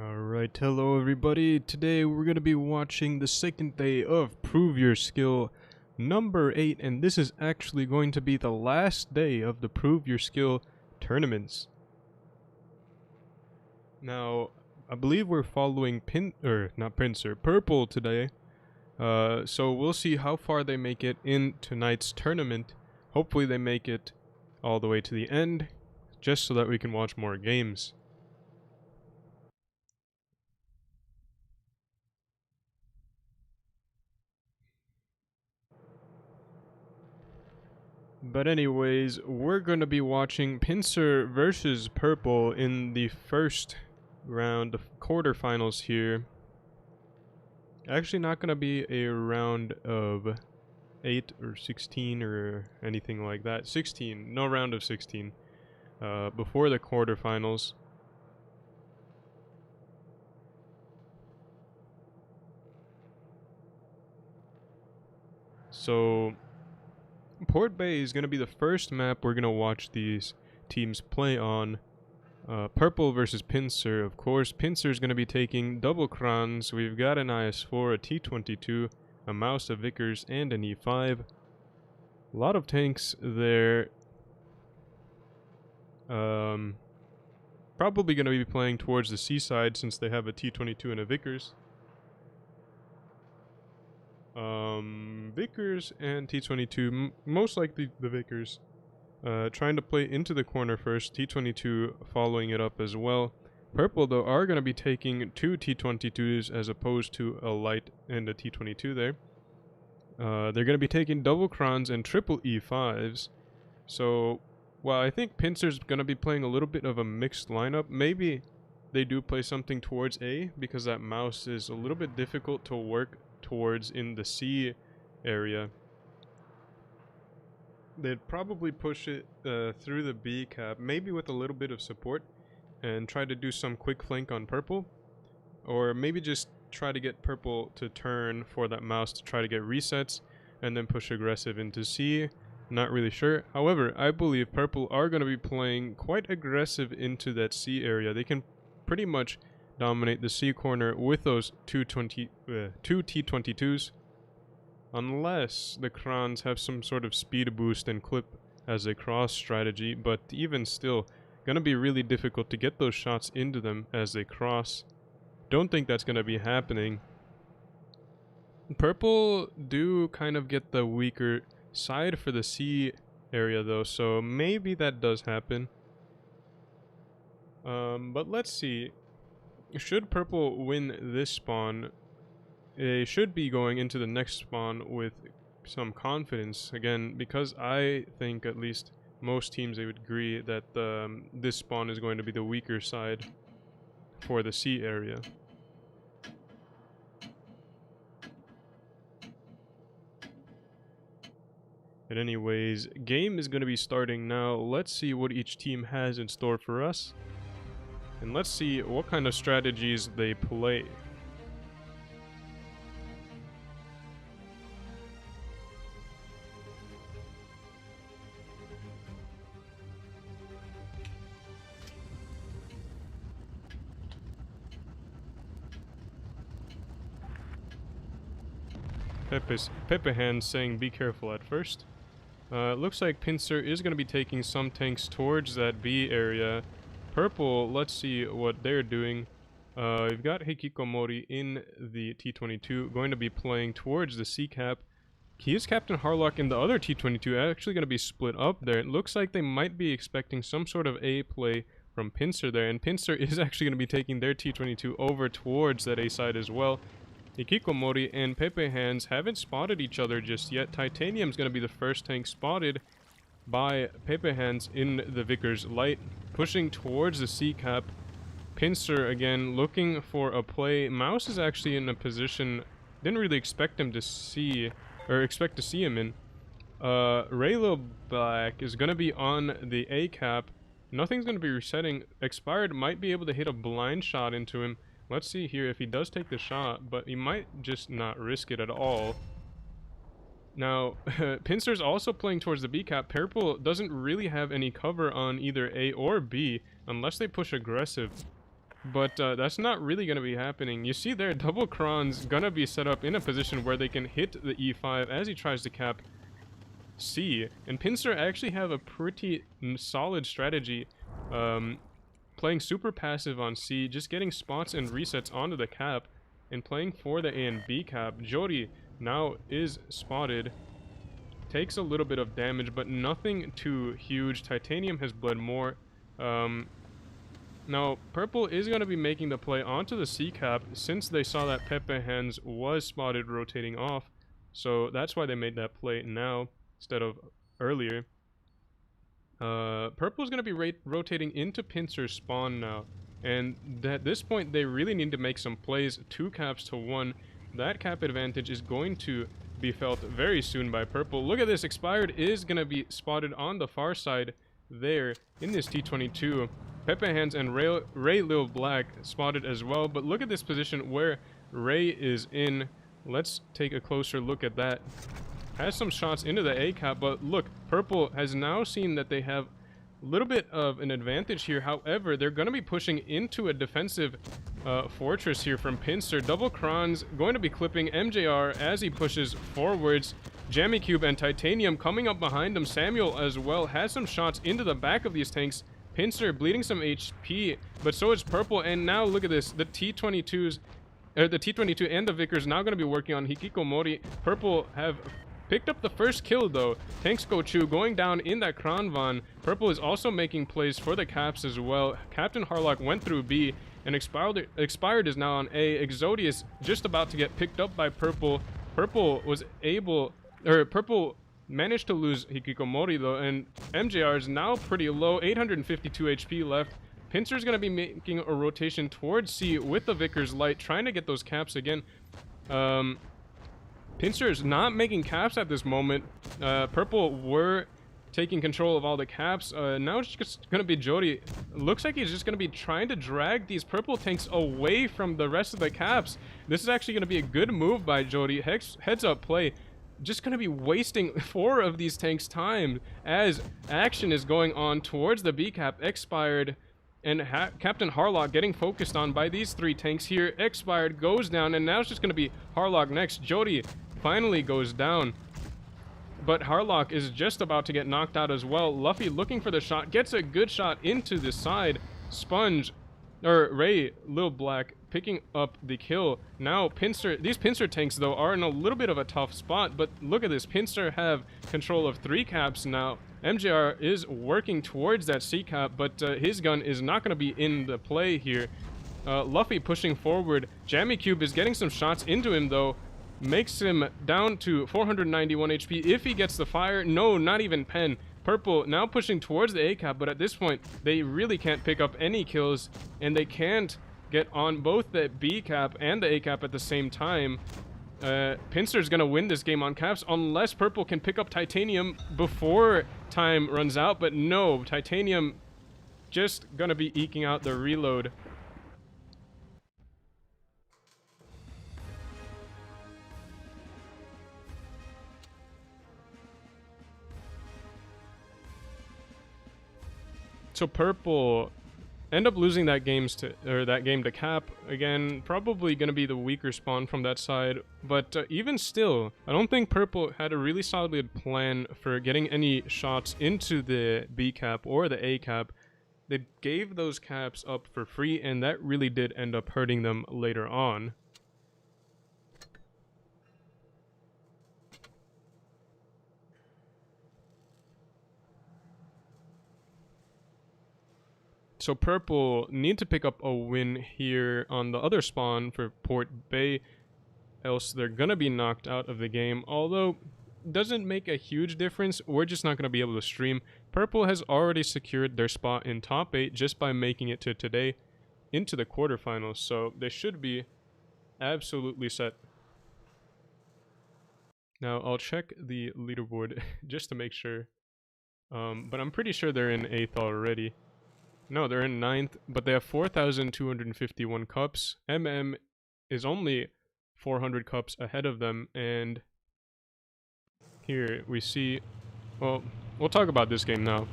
Alright, hello everybody. Today we're going to be watching the second day of Prove Your Skill number 8, and this is actually going to be the last day of the Prove Your Skill tournaments. Now, I believe we're following Purple today. So we'll see how far they make it in tonight's tournament. Hopefully they make it all the way to the end, just so that we can watch more games. But anyways, we're going to be watching Pincer versus Purple in the first round of quarterfinals here. Actually not going to be a round of 8 or 16 or anything like that. 16, no round of 16 before the quarterfinals. So Port Bay is going to be the first map we're going to watch these teams play on. Purple versus Pincer, of course. Pincer is going to be taking double crons. We've got an IS-4, a T-22, a Mouse, a Vickers, and an E5. A lot of tanks there. Probably going to be playing towards the seaside since they have a T-22 and a Vickers. Vickers and T-22, most likely the Vickers. Trying to play into the corner first, T-22 following it up as well. Purple, though, are going to be taking two T-22s as opposed to a light and a T-22 there. They're going to be taking double crons and triple E5s. So, while I think Pincer's going to be playing a little bit of a mixed lineup, maybe they do play something towards A, because that Mouse is a little bit difficult to work towards in the C area. They'd probably push it through the B cap, maybe with a little bit of support, and try to do some quick flank on Purple, or maybe just try to get Purple to turn for that Mouse to try to get resets, and then push aggressive into C. Not really sure. However, I believe Purple are going to be playing quite aggressive into that C area. They can pretty much dominate the C corner with those two T-22s. Unless the crons have some sort of speed boost and clip as a cross strategy, but even still, gonna be really difficult to get those shots into them as they cross. Don't think that's gonna be happening. Purple do kind of get the weaker side for the C area though, so maybe that does happen. But let's see. Should Purple win this spawn, they should be going into the next spawn with some confidence. Again, because I think at least most teams, they would agree that this spawn is going to be the weaker side for the C area. But anyways, game is going to be starting now. Let's see what each team has in store for us. And let's see what kind of strategies they play. Pepe Hands saying be careful at first. Looks like Pincer is going to be taking some tanks towards that B area. Purple, let's see what they're doing. We've got Hikikomori in the T-22, going to be playing towards the C cap. He is Captain Harlock in the other T-22, actually going to be split up there. It looks like they might be expecting some sort of A play from Pincer there, and Pincer is actually going to be taking their T-22 over towards that A side as well. Hikikomori and Pepe Hands haven't spotted each other just yet. Titanium's going to be the first tank spotted by Pepe Hands in the Vickers Light, pushing towards the C cap. Pincer again looking for a play. Mouse is actually in a position didn't really expect him to see, or expect to see him in. Raylo Black is going to be on the A cap. Nothing's going to be resetting. Expired might be able to hit a blind shot into him. Let's see here if he does take the shot, but he might just not risk it at all. Now, Pincer's also playing towards the B cap. Purple doesn't really have any cover on either A or B unless they push aggressive. But that's not really going to be happening. You see there, double Kron's going to be set up in a position where they can hit the E5 as he tries to cap C. And Pinsir actually have a pretty solid strategy, playing super passive on C, just getting spots and resets onto the cap, and playing for the A and B cap. Jori now is spotted. Takes a little bit of damage, but nothing too huge. Titanium has bled more. Now, Purple is going to be making the play onto the C cap since they saw that Pepe Hands was spotted rotating off. So that's why they made that play now instead of earlier. Purple is going to be rotating into Pinsir's spawn now. And at this point, they really need to make some plays. 2 caps to 1. That cap advantage is going to be felt very soon by Purple. Look at this. Expired is going to be spotted on the far side there in this T22. Pepe Hands and Ray Lil Black spotted as well. But look at this position where Ray is in. Let's take a closer look at that. Has some shots into the A cap, but look, Purple has now seen that they have a little bit of an advantage here. However, they're going to be pushing into a defensive fortress here from Pinsir. Double Kron's going to be clipping MJR as he pushes forwards. Jammy Cube and Titanium coming up behind him. Samuel as well has some shots into the back of these tanks. Pinsir bleeding some HP, but so is Purple. And now look at this. The T22s, the T22 and the Vickers now going to be working on Hikikomori. Purple have picked up the first kill though. Tanks Gochu going down in that Kranvan. Purple is also making plays for the caps as well. Captain Harlock went through B, and Expired is now on A. Exodius just about to get picked up by Purple. Purple managed to lose Hikikomori though, and MJR is now pretty low, 852 HP left. Pinsir's going to be making a rotation towards C with the Vickers Light, trying to get those caps again. Pinsir is not making caps at this moment. Purple were taking control of all the caps. Now it's just going to be Jody. Looks like he's just going to be trying to drag these Purple tanks away from the rest of the caps. This is actually going to be a good move by Jody. Heads up play. Just going to be wasting 4 of these tanks' time as action is going on towards the B cap. Expired and Captain Harlock getting focused on by these 3 tanks here. Expired goes down, and now it's just going to be Harlock next. Jody finally goes down, but Harlock is just about to get knocked out as well. Luffy looking for the shot, gets a good shot into the side. Ray Lil Black picking up the kill. Now these Pinsir tanks though are in a little bit of a tough spot, but look at this. Pinsir have control of 3 caps now. MJR is working towards that C cap, but his gun is not going to be in the play here. Luffy pushing forward. Jammy Cube is getting some shots into him though. Makes him down to 491 HP if he gets the fire. No, not even Pen. Purple now pushing towards the A cap, but at this point they really can't pick up any kills, and they can't get on both the B cap and the A cap at the same time. Pinsir's gonna win this game on caps unless Purple can pick up Titanium before time runs out, but no, Titanium just gonna be eking out the reload. So Purple end up losing that game to Cap again. Probably going to be the weaker spawn from that side, but even still, I don't think Purple had a really solid plan for getting any shots into the B cap or the A cap. They gave those caps up for free, and that really did end up hurting them later on. So Purple need to pick up a win here on the other spawn for Port Bay, else they're gonna be knocked out of the game. Although, doesn't make a huge difference, we're just not gonna be able to stream. Purple has already secured their spot in top 8 just by making it to today into the quarterfinals, so they should be absolutely set. Now I'll check the leaderboard just to make sure, but I'm pretty sure they're in 8th already. No, they're in 9th, but they have 4,251 cups. MM is only 400 cups ahead of them, and here we see, well, we'll talk about this game now.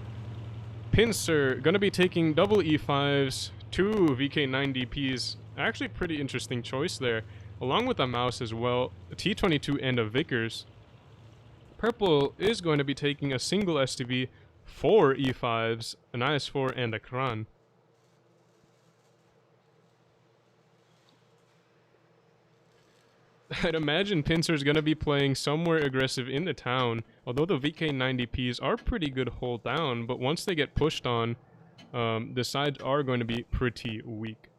Pinsir gonna be taking double E5s two VK9DPs. Actually, pretty interesting choice there. Along with a mouse as well, a T22 and a Vickers. Purple is going to be taking a single STV, 4 E5s, an IS-4, and a Kran. I'd imagine Pincer's going to be playing somewhere aggressive in the town, although the VK90Ps are pretty good hold down, but once they get pushed on, the sides are going to be pretty weak.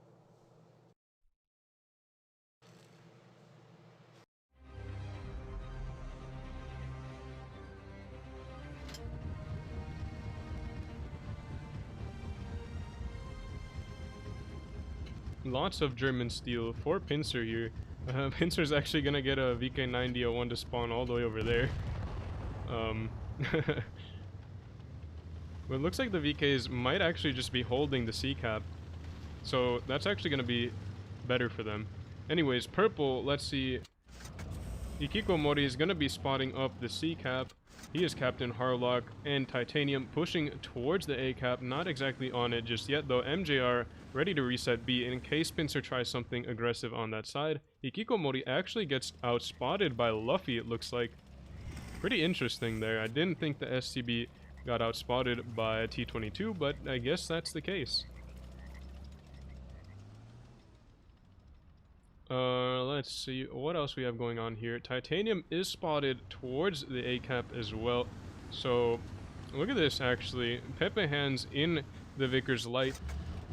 Lots of German steel for Pincer here. Pincer's actually gonna get a VK9001 to spawn all the way over there. But it looks like the VKs might actually just be holding the C-cap. So that's actually gonna be better for them. Anyways, purple, let's see. Ikikomori is gonna be spotting up the C-cap. He is Captain Harlock, and Titanium pushing towards the A-cap, not exactly on it just yet though. MJR ready to reset B in case Pincer tries something aggressive on that side. Ikikomori actually gets outspotted by Luffy, it looks like. Pretty interesting there. I didn't think the SCB got outspotted by T22, but I guess that's the case. Let's see what else we have going on here. Titanium is spotted towards the A-cap as well. So, look at this actually. Pepe Hands in the Vickers Light.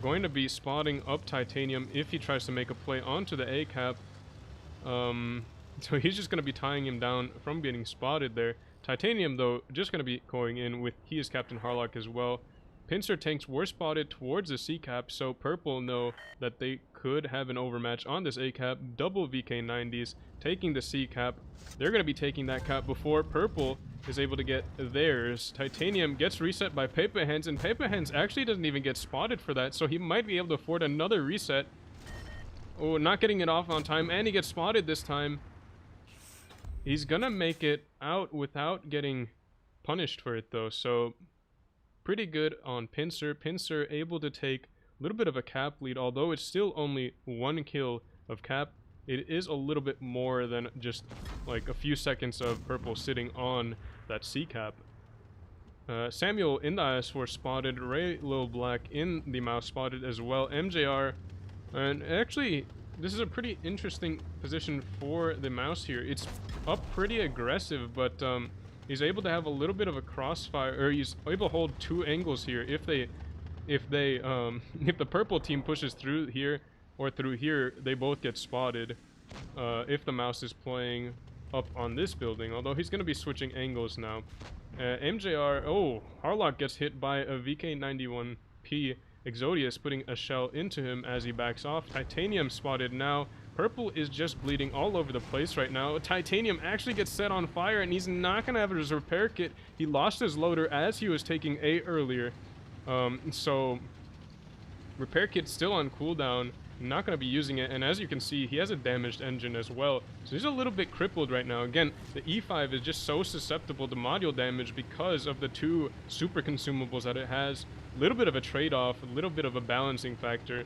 Going to be spotting up Titanium if he tries to make a play onto the A-cap. So he's just going to be tying him down from getting spotted there. Titanium, though, just going to be going in with he is Captain Harlock as well. Pincer tanks were spotted towards the C-cap, so Purple know that they could have an overmatch on this A-cap. Double VK90s taking the C-cap. They're going to be taking that cap before Purple is able to get theirs. Titanium gets reset by Pepe Hands, and Pepe Hands actually doesn't even get spotted for that, so he might be able to afford another reset. Oh, not getting it off on time, and he gets spotted this time. He's gonna make it out without getting punished for it though, so pretty good on Pincer. Pincer able to take a little bit of a cap lead, although it's still only 1 kill of cap. It is a little bit more than just like a few seconds of Purple sitting on that C-cap. Samuel in the IS-4 spotted, Ray Lil Black in the mouse spotted as well, MJR, and actually this is a pretty interesting position for the mouse here. It's up pretty aggressive, but he's able to have a little bit of a crossfire, or he's able to hold 2 angles here. If the purple team pushes through here or through here, they both get spotted. If the mouse is playing up on this building, although he's going to be switching angles now. MJR, oh, Harlock gets hit by a VK91P. Exodius putting a shell into him as he backs off. Titanium spotted now. Purple is just bleeding all over the place right now. Titanium actually gets set on fire, and he's not going to have his repair kit. He lost his loader as he was taking A earlier. So, repair kit's still on cooldown. Not going to be using it, and as you can see, he has a damaged engine as well. So he's a little bit crippled right now. Again, the E5 is just so susceptible to module damage because of the 2 super consumables that it has. A little bit of a trade-off, a little bit of a balancing factor,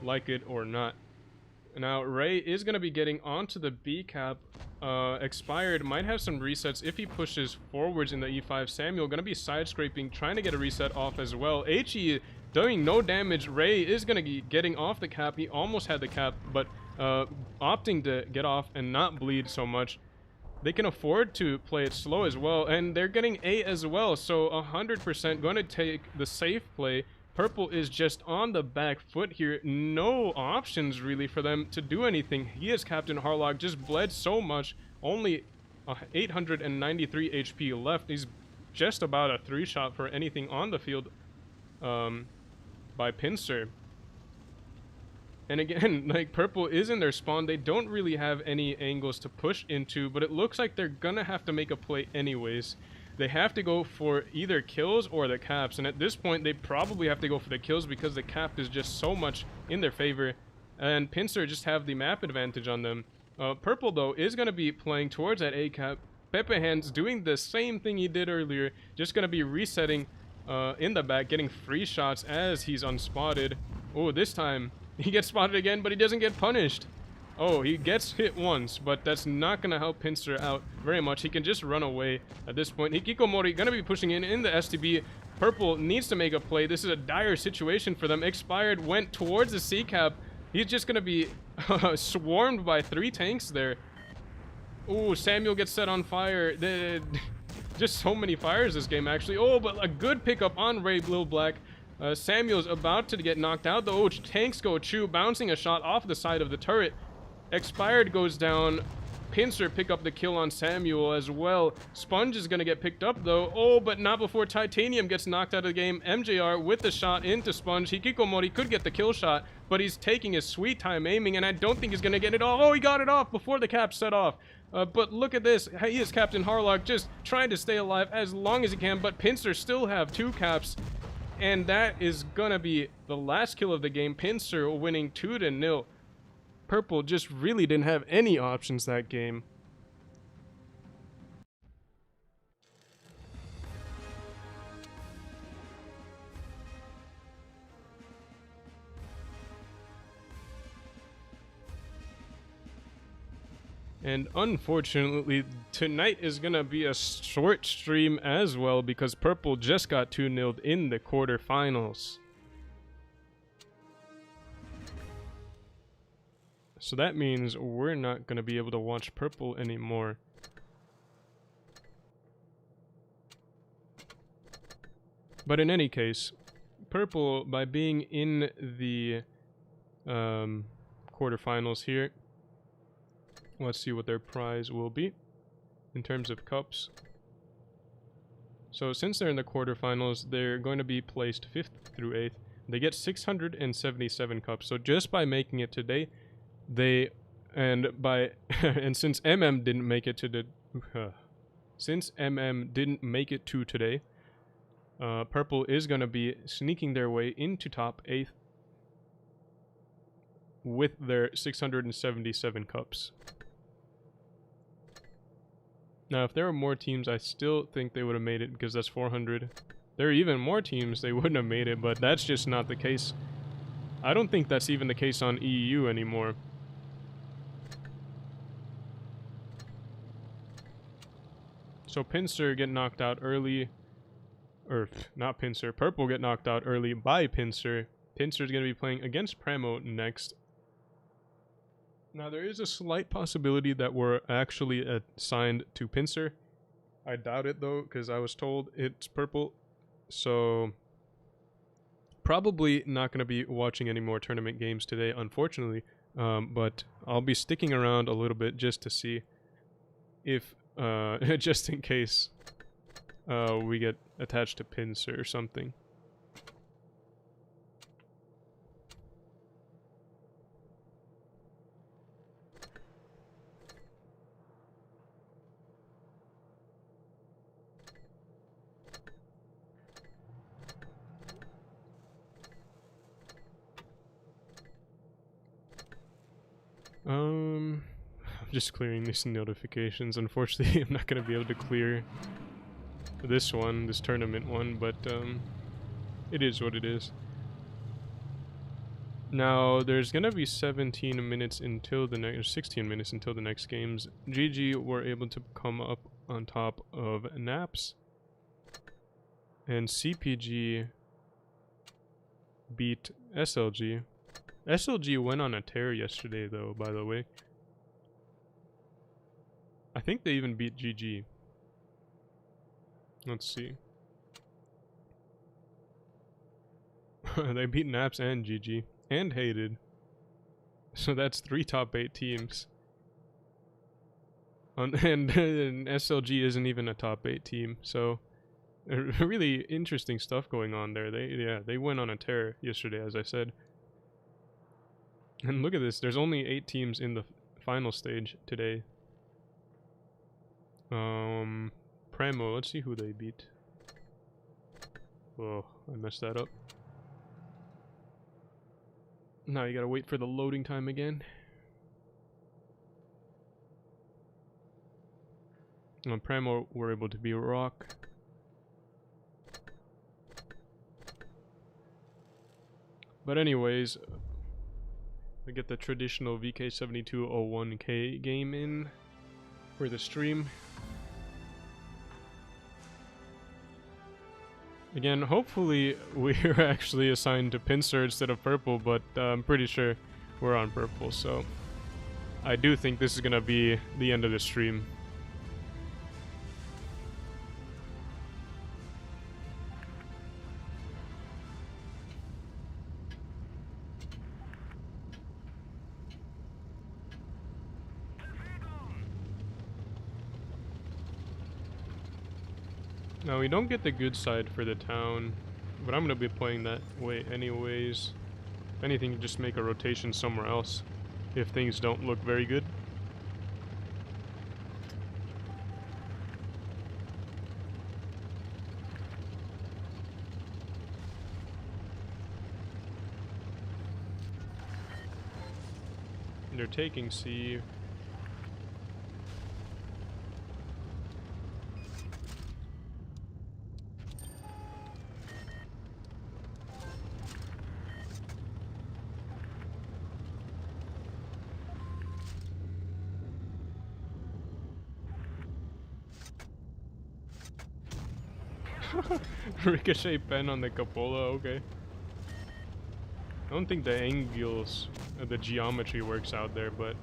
like it or not. Now, Ray is going to be getting onto the B-cap. Expired might have some resets if he pushes forwards in the E5. Samuel going to be side-scraping, trying to get a reset off as well. HE doing no damage. Ray is going to be getting off the cap. He almost had the cap, but opting to get off and not bleed so much. They can afford to play it slow as well, and they're getting A as well, so 100% going to take the safe play. Purple is just on the back foot here. No options really for them to do anything. He is Captain Harlock, just bled so much. Only 893 HP left. He's just about a 3-shot for anything on the field by Pincer. And again, like, Purple is in their spawn. They don't really have any angles to push into, but it looks like they're gonna have to make a play anyways. They have to go for either kills or the caps, and at this point they probably have to go for the kills because the cap is just so much in their favor, and Pincer just have the map advantage on them. Purple though is going to be playing towards that A-cap. Pepe Hands doing the same thing he did earlier, just going to be resetting in the back, getting free shots as he's unspotted. Oh, this time he gets spotted again, but he doesn't get punished. Oh, he gets hit once, but that's not going to help Pincer out very much. He can just run away at this point. Hikikomori going to be pushing in the STB. Purple needs to make a play. This is a dire situation for them. Expired went towards the C-cap. He's just going to be swarmed by 3 tanks there. Ooh, Samuel gets set on fire. Just so many fires this game, actually. Oh, but a good pickup on Ray Blue Black. Samuel's about to get knocked out, though. Oh, tanks go Chu, bouncing a shot off the side of the turret. Expired goes down. Pincer pick up the kill on Samuel as well. Sponge is going to get picked up, though. Oh, but not before Titanium gets knocked out of the game. MJR with the shot into Sponge. Hikikomori could get the kill shot, but he's taking his sweet time aiming, and I don't think he's going to get it off. Oh, he got it off before the cap set off. But look at this. He is Captain Harlock just trying to stay alive as long as he can, but Pincer still have 2 caps. And that is going to be the last kill of the game. Pincer winning 2-0. Purple just really didn't have any options that game. And unfortunately, tonight is going to be a short stream as well because Purple just got 2-0'd in the quarterfinals. So that means we're not going to be able to watch Purple anymore. But in any case, Purple, by being in the quarterfinals here, let's see what their prize will be in terms of cups. So since they're in the quarterfinals, they're going to be placed 5th through 8th. They get 677 cups. So just by making it today, and since MM didn't make it to today, Purple is going to be sneaking their way into top 8th with their 677 cups. Now, if there were more teams, I still think they would have made it because that's 400. There are even more teams they wouldn't have made it, but that's just not the case. I don't think that's even the case on EU anymore. So Pincer get knocked out early. Or, not Pincer. Purple get knocked out early by Pincer. Pincer's going to be playing against Premo next. Now, there is a slight possibility that we're actually assigned to Pincer. I doubt it, though, because I was told it's Purple. So, probably not going to be watching any more tournament games today, unfortunately. But I'll be sticking around a little bit just to see if, just in case we get attached to Pincer or something. I'm just clearing these notifications. Unfortunately, I'm not going to be able to clear this tournament one, but it is what it is. Now, there's going to be 17 minutes until the next, 16 minutes until the next games. GG were able to come up on top of Naps, and CPG beat SLG. SLG went on a tear yesterday, though, by the way. I think they even beat GG. Let's see. They beat Naps and GG. And Hated. So that's 3 top 8 teams. And SLG isn't even a top 8 team. So, really interesting stuff going on there. They went on a tear yesterday, as I said. And look at this, there's only 8 teams in the final stage today. Premo, let's see who they beat. Oh, I messed that up. Now you gotta wait for the loading time again. Premo were able to beat Rock. But anyways, we get the traditional VK7201K game in for the stream. Again, hopefully we're actually assigned to pincer instead of purple, but I'm pretty sure we're on purple, so I do think this is gonna be the end of the stream. Now, we don't get the good side for the town, but I'm going to be playing that way anyways. If anything, just make a rotation somewhere else if things don't look very good. They're taking C. Ricochet pen on the cupola, okay. I don't think the angles, the geometry works out there, but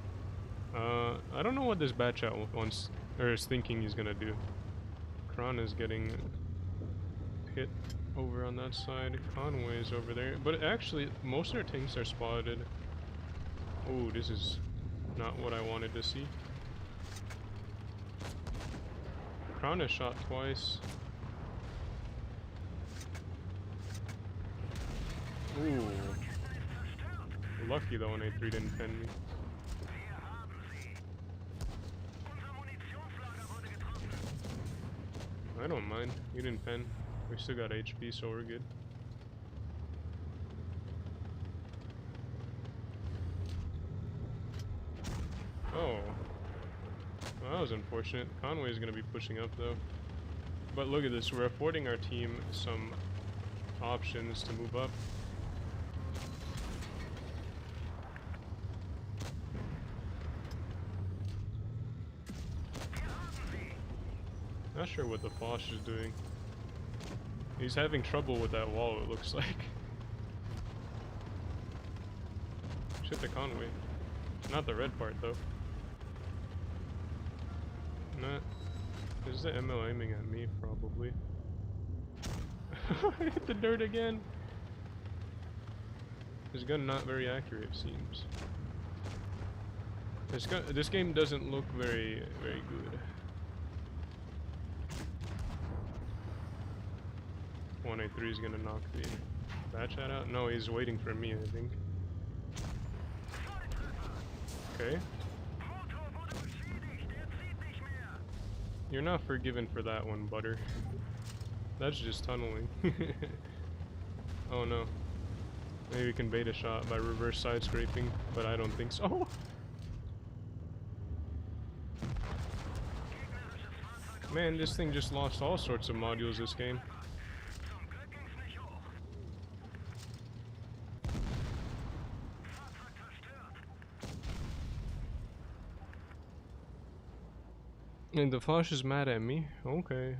I don't know what this batch out wants, or is thinking he's gonna do. Kron is getting hit over on that side. Conway's over there, but actually most of their tanks are spotted. Oh, this is not what I wanted to see. Kron is shot twice. Ooh. Lucky the 183 didn't pen me. I don't mind. You didn't pen. We still got HP, so we're good. Oh. Well, that was unfortunate. Conway's gonna be pushing up though. But look at this, we're affording our team some options to move up. Not sure what the Foch is doing. He's having trouble with that wall, it looks like. Shit, the Conway. Not the red part, though. Not... Is the ML aiming at me? Probably. I hit the dirt again! His gun not very accurate, it seems. This game doesn't look very good. 183 is gonna knock the batch hat out? No, he's waiting for me, I think. Okay. You're not forgiven for that one, Butter. That's just tunneling. Oh no. Maybe we can bait a shot by reverse side scraping, but I don't think so. Oh! Man, this thing just lost all sorts of modules this game. And the Foch is mad at me? Okay.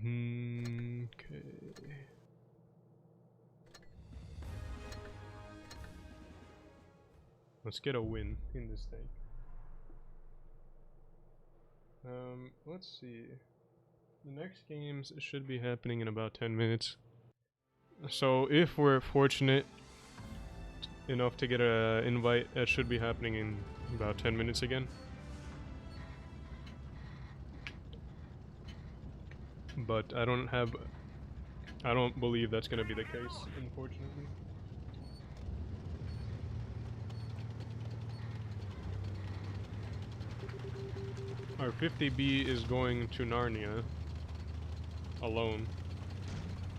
Okay. Let's get a win in this thing. Let's see. The next games should be happening in about 10 minutes. So if we're fortunate enough to get an invite, that should be happening in about 10 minutes again. But I don't believe that's gonna be the case, unfortunately. Our 50B is going to Narnia alone.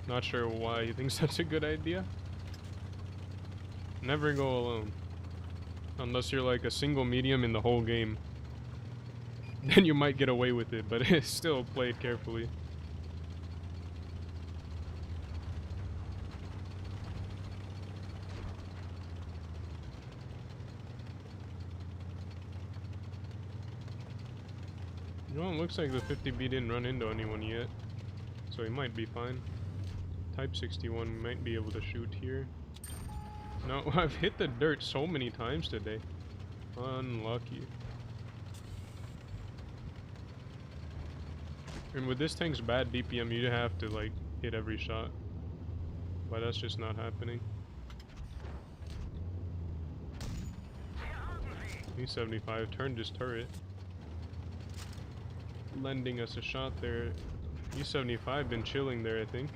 Not sure why he thinks that's a good idea. Never go alone. Unless you're like a single medium in the whole game. Then you might get away with it, but it's still played carefully. Well, it looks like the 50B didn't run into anyone yet. So he might be fine. Type 61 might be able to shoot here. No, I've hit the dirt so many times today. Unlucky. And with this tank's bad DPM, you have to like hit every shot. But that's just not happening. E75 turned his turret. Lending us a shot there. E75 been chilling there, I think.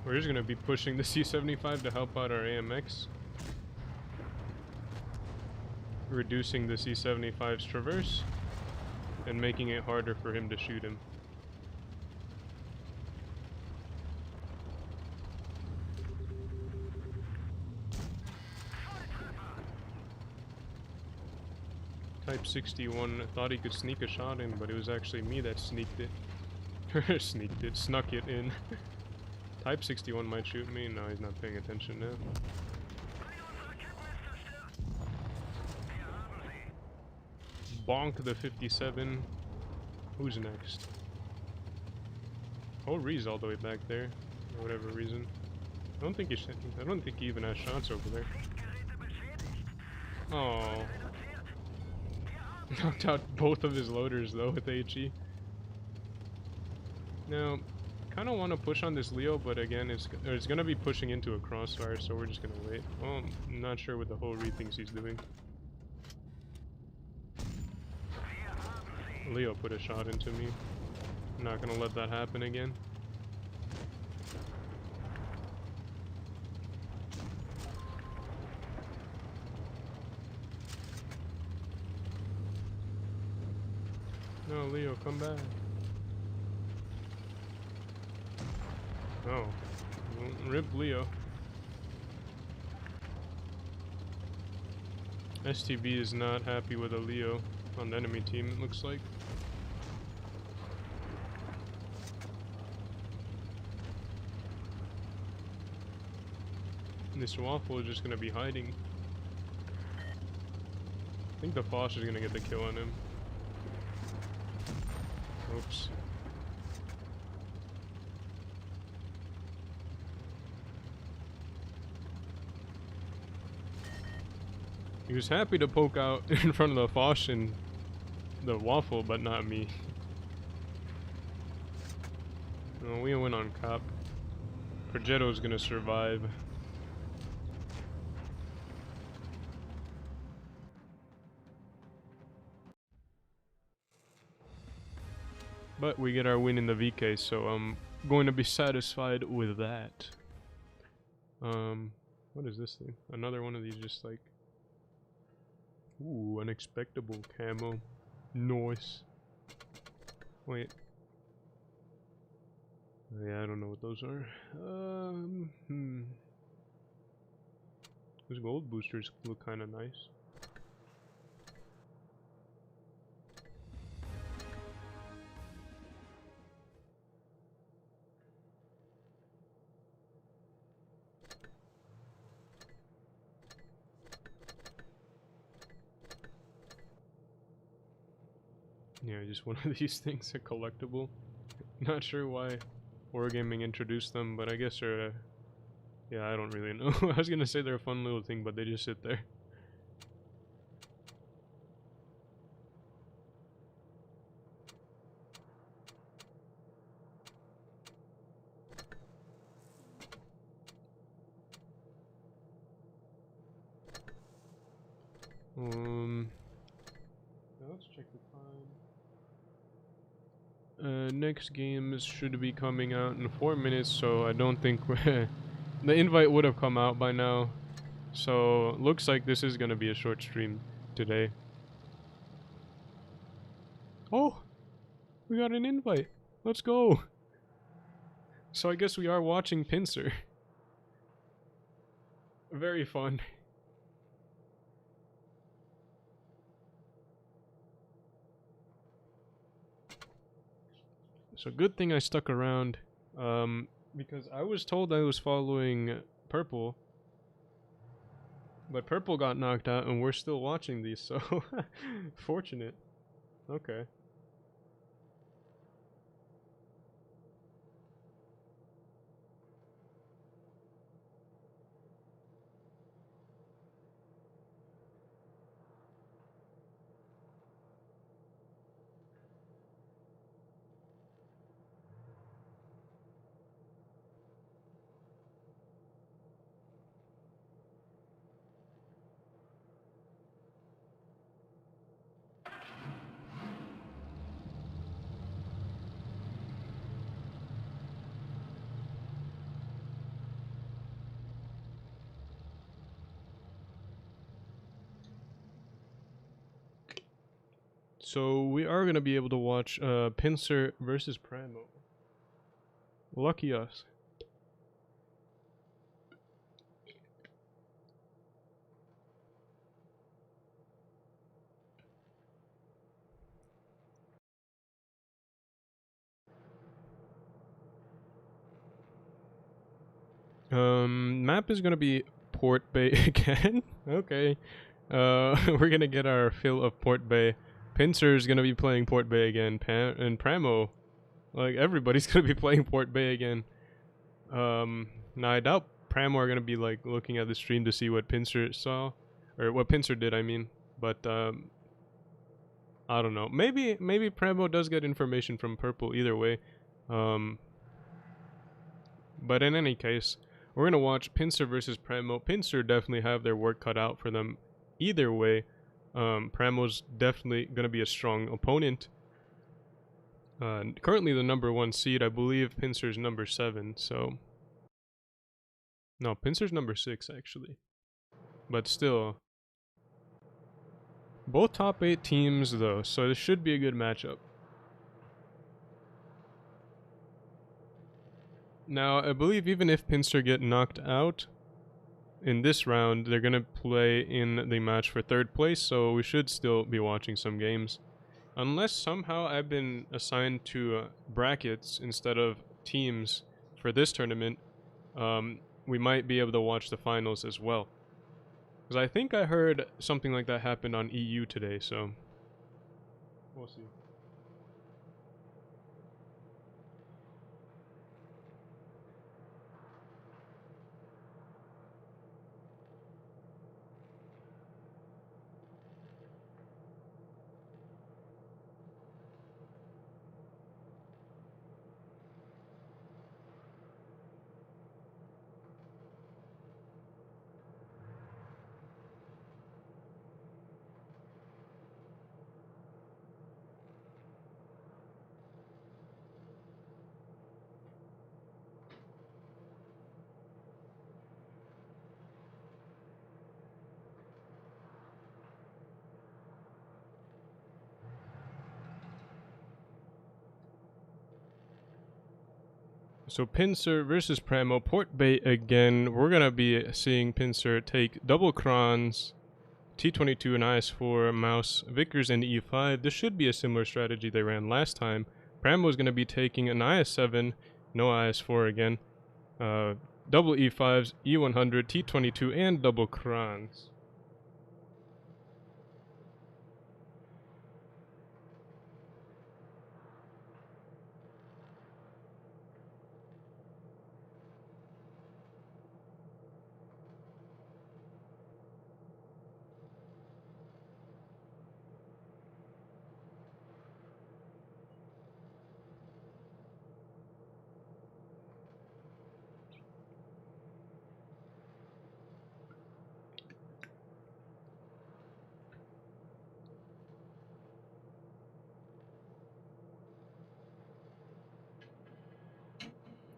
We're just gonna be pushing the C-75 to help out our AMX. Reducing the C-75's traverse and making it harder for him to shoot him. Type 61 thought he could sneak a shot in, but it was actually me that sneaked it. Snuck it in. Type 61 might shoot me. No, he's not paying attention now. Bonk the 57. Who's next? Oh, Ree's all the way back there, for whatever reason. I don't think he even has shots over there. Oh. Knocked out both of his loaders though with HE. Now, kind of want to push on this Leo, but again, it's gonna be pushing into a crossfire, so we're just gonna wait. Well, I'm not sure what the whole Re thinks he's doing. Leo put a shot into me. I'm not gonna let that happen again. No, Leo, come back. Oh. Well, rip Leo. STB is not happy with a Leo on the enemy team, it looks like. This Waffle is just gonna be hiding. I think the Foch is gonna get the kill on him. Oops. He was happy to poke out in front of the Foch and the Waffle, but not me. No, we went on cop. Progetto's gonna survive. But we get our win in the VK, so I'm going to be satisfied with that. What is this thing? Another one of these just like... Ooh, unexpectable camo. Nice. Wait. Yeah, I don't know what those are. Those gold boosters look kind of nice. Yeah, just one of these things, a collectible. Not sure why Wargaming introduced them, but I guess they're yeah, I don't really know. I was gonna say they're a fun little thing, but they just sit there. Next games should be coming out in 4 minutes, so I don't think the invite would have come out by now. So looks like this is gonna be a short stream today. Oh, we got an invite. Let's go. So I guess we are watching Pincer. Very fun. So good thing I stuck around, because I was told I was following Purple, but Purple got knocked out and we're still watching these, so fortunate. Okay. So we are gonna be able to watch Pincer versus Pramo. Lucky us. Map is gonna be Port Bay again. Okay. We're gonna get our fill of Port Bay. Pincer's gonna be playing Port Bay again. And Pramo, like everybody's gonna be playing Port Bay again. Now I doubt Pramo are gonna be like looking at the stream to see what Pincer saw, or what Pincer did. I mean, but I don't know. Maybe Pramo does get information from Purple either way. But in any case, we're gonna watch Pincer versus Pramo. Pincer definitely have their work cut out for them either way. Pramo's definitely gonna be a strong opponent. Currently the number 1 seed, I believe Pincer's number 7, so... No, Pincer's number 6 actually. But still... Both top 8 teams though, so this should be a good matchup. Now, I believe even if Pincer get knocked out in this round, they're gonna play in the match for 3rd place, so we should still be watching some games. Unless somehow I've been assigned to brackets instead of teams for this tournament, we might be able to watch the finals as well. Because I think I heard something like that happened on EU today, so we'll see. So Pincer versus Pramo, Port Bay again. We're gonna be seeing Pincer take double crons, T22 and IS4, mouse, Vickers and E5. This should be a similar strategy they ran last time. Pramo is gonna be taking an IS7, no IS4 again, double E5s, E100, T22, and double crons.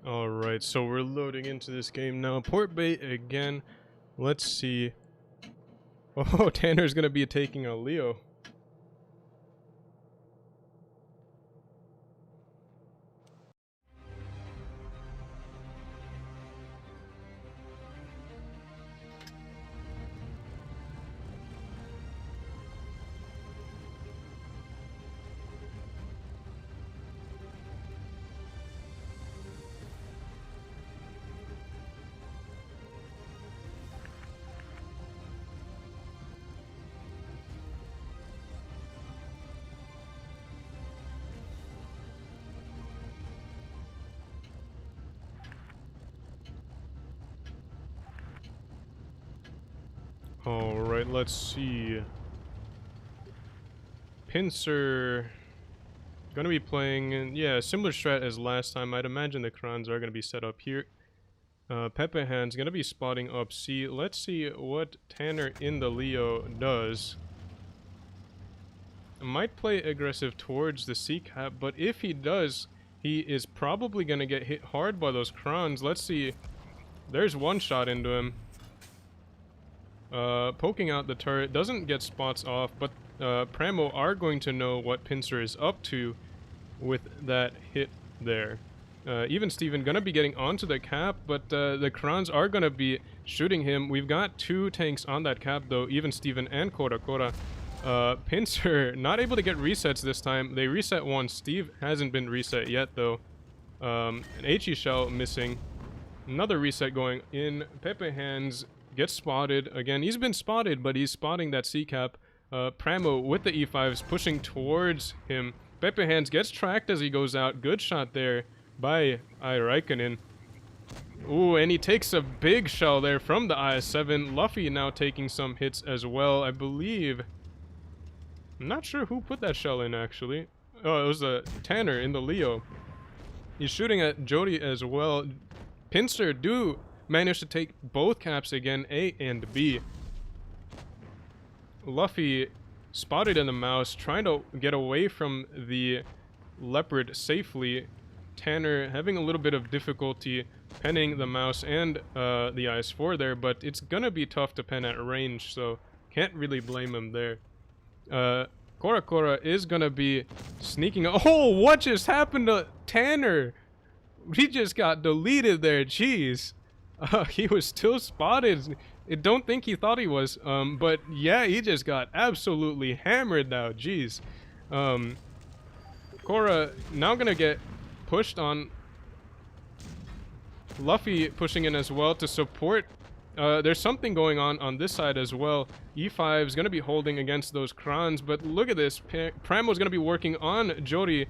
Alright, so we're loading into this game now. Port Bay again. Let's see. Oh, Tanner's gonna be taking a Leo. Alright, let's see. Pincer gonna be playing, yeah, similar strat as last time. I'd imagine the crons are gonna be set up here. Pepperhand's gonna be spotting up C. Let's see what Tanner in the Leo does. Might play aggressive towards the C cap, but if he does, he is probably gonna get hit hard by those crons. Let's see. There's one shot into him. Poking out the turret doesn't get spots off, but Pramo are going to know what Pincer is up to with that hit there. Even Steven gonna be getting onto the cap, but the crons are gonna be shooting him. We've got two tanks on that cap though, even Steven and Kora. Pincer not able to get resets this time. They reset once. Steve hasn't been reset yet though. An HE shell missing. Another reset going in. Pepe Hands gets spotted again. He's been spotted, but he's spotting that C cap. Pramo with the E5s pushing towards him. Pepe Hands gets tracked as he goes out. Good shot there by Raikkonen. Ooh, and he takes a big shell there from the IS-7. Luffy now taking some hits as well, I believe. I'm not sure who put that shell in, actually. Oh, it was Tanner in the Leo. He's shooting at Jody as well. Pincer do manage to take both caps again, A and B. Luffy spotted in the mouse, trying to get away from the leopard safely. Tanner having a little bit of difficulty penning the mouse and the IS-4 there, but it's gonna be tough to pen at range, so can't really blame him there. Kora is gonna be sneaking. Oh, what just happened to Tanner? He just got deleted there, jeez. He was still spotted. I don't think he thought he was, but yeah, he just got absolutely hammered now, jeez. Kora now gonna get pushed on. Luffy pushing in as well to support. There's something going on this side as well. E5 is going to be holding against those crons, but look at this. Pramo's going to be working on Jody.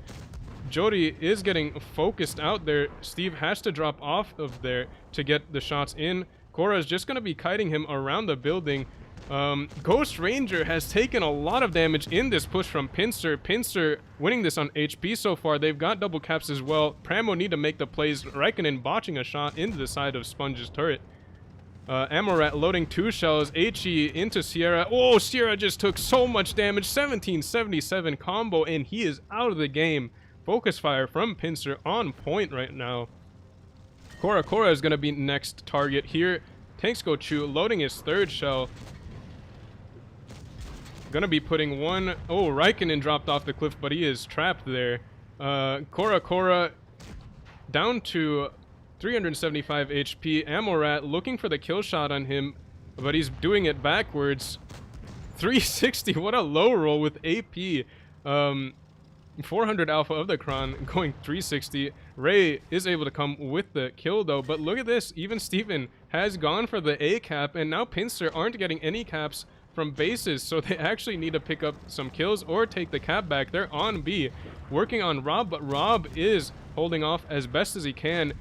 Jody is getting focused out there. Steve has to drop off of there to get the shots in. Kora is just going to be kiting him around the building. Ghost Ranger has taken a lot of damage in this push from Pincer. Pincer winning this on HP so far. They've got double caps as well. Pramo need to make the plays. Raikkonen botching a shot into the side of Sponge's turret. Amorat loading two shells. HE into Sierra. Oh, Sierra just took so much damage. 1777 combo, and he is out of the game. Focus fire from Pincer on point right now. Kora is going to be next target here. Tanks go Chu loading his third shell. Gonna be putting one. Oh, Raikkonen dropped off the cliff, but he is trapped there. Kora down to 375 HP. Amorat looking for the kill shot on him, but he's doing it backwards. 360, what a low roll with AP. 400 alpha of the Kron going 360. Ray is able to come with the kill though, but look at this. Even Steven has gone for the A cap, and now Pincer aren't getting any caps from bases, so they actually need to pick up some kills or take the cap back. They're on B, working on Rob, but Rob is holding off as best as he can.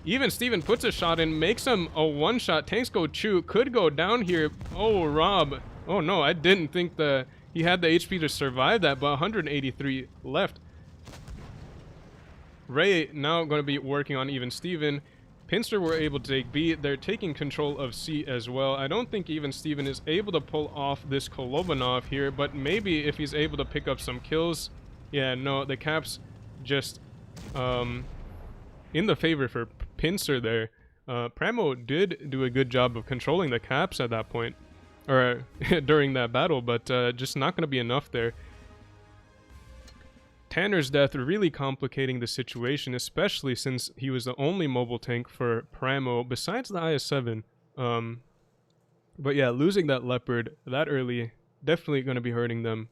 Even Steven puts a shot in, makes him a one-shot. Tanks go Chu, could go down here. Oh, Rob. Oh no, I didn't think he had the HP to survive that, but 183 left. Ray now going to be working on even Steven. Pincer were able to take B. They're taking control of C as well. I don't think even Steven is able to pull off this Kolobanov here, but maybe if he's able to pick up some kills. Yeah, no, the caps just in the favor for Pincer there. Pramo did do a good job of controlling the caps at that point, or during that battle, but just not going to be enough there. Tanner's death really complicating the situation, especially since he was the only mobile tank for Pramo besides the IS-7. But yeah, losing that Leopard that early, definitely going to be hurting them.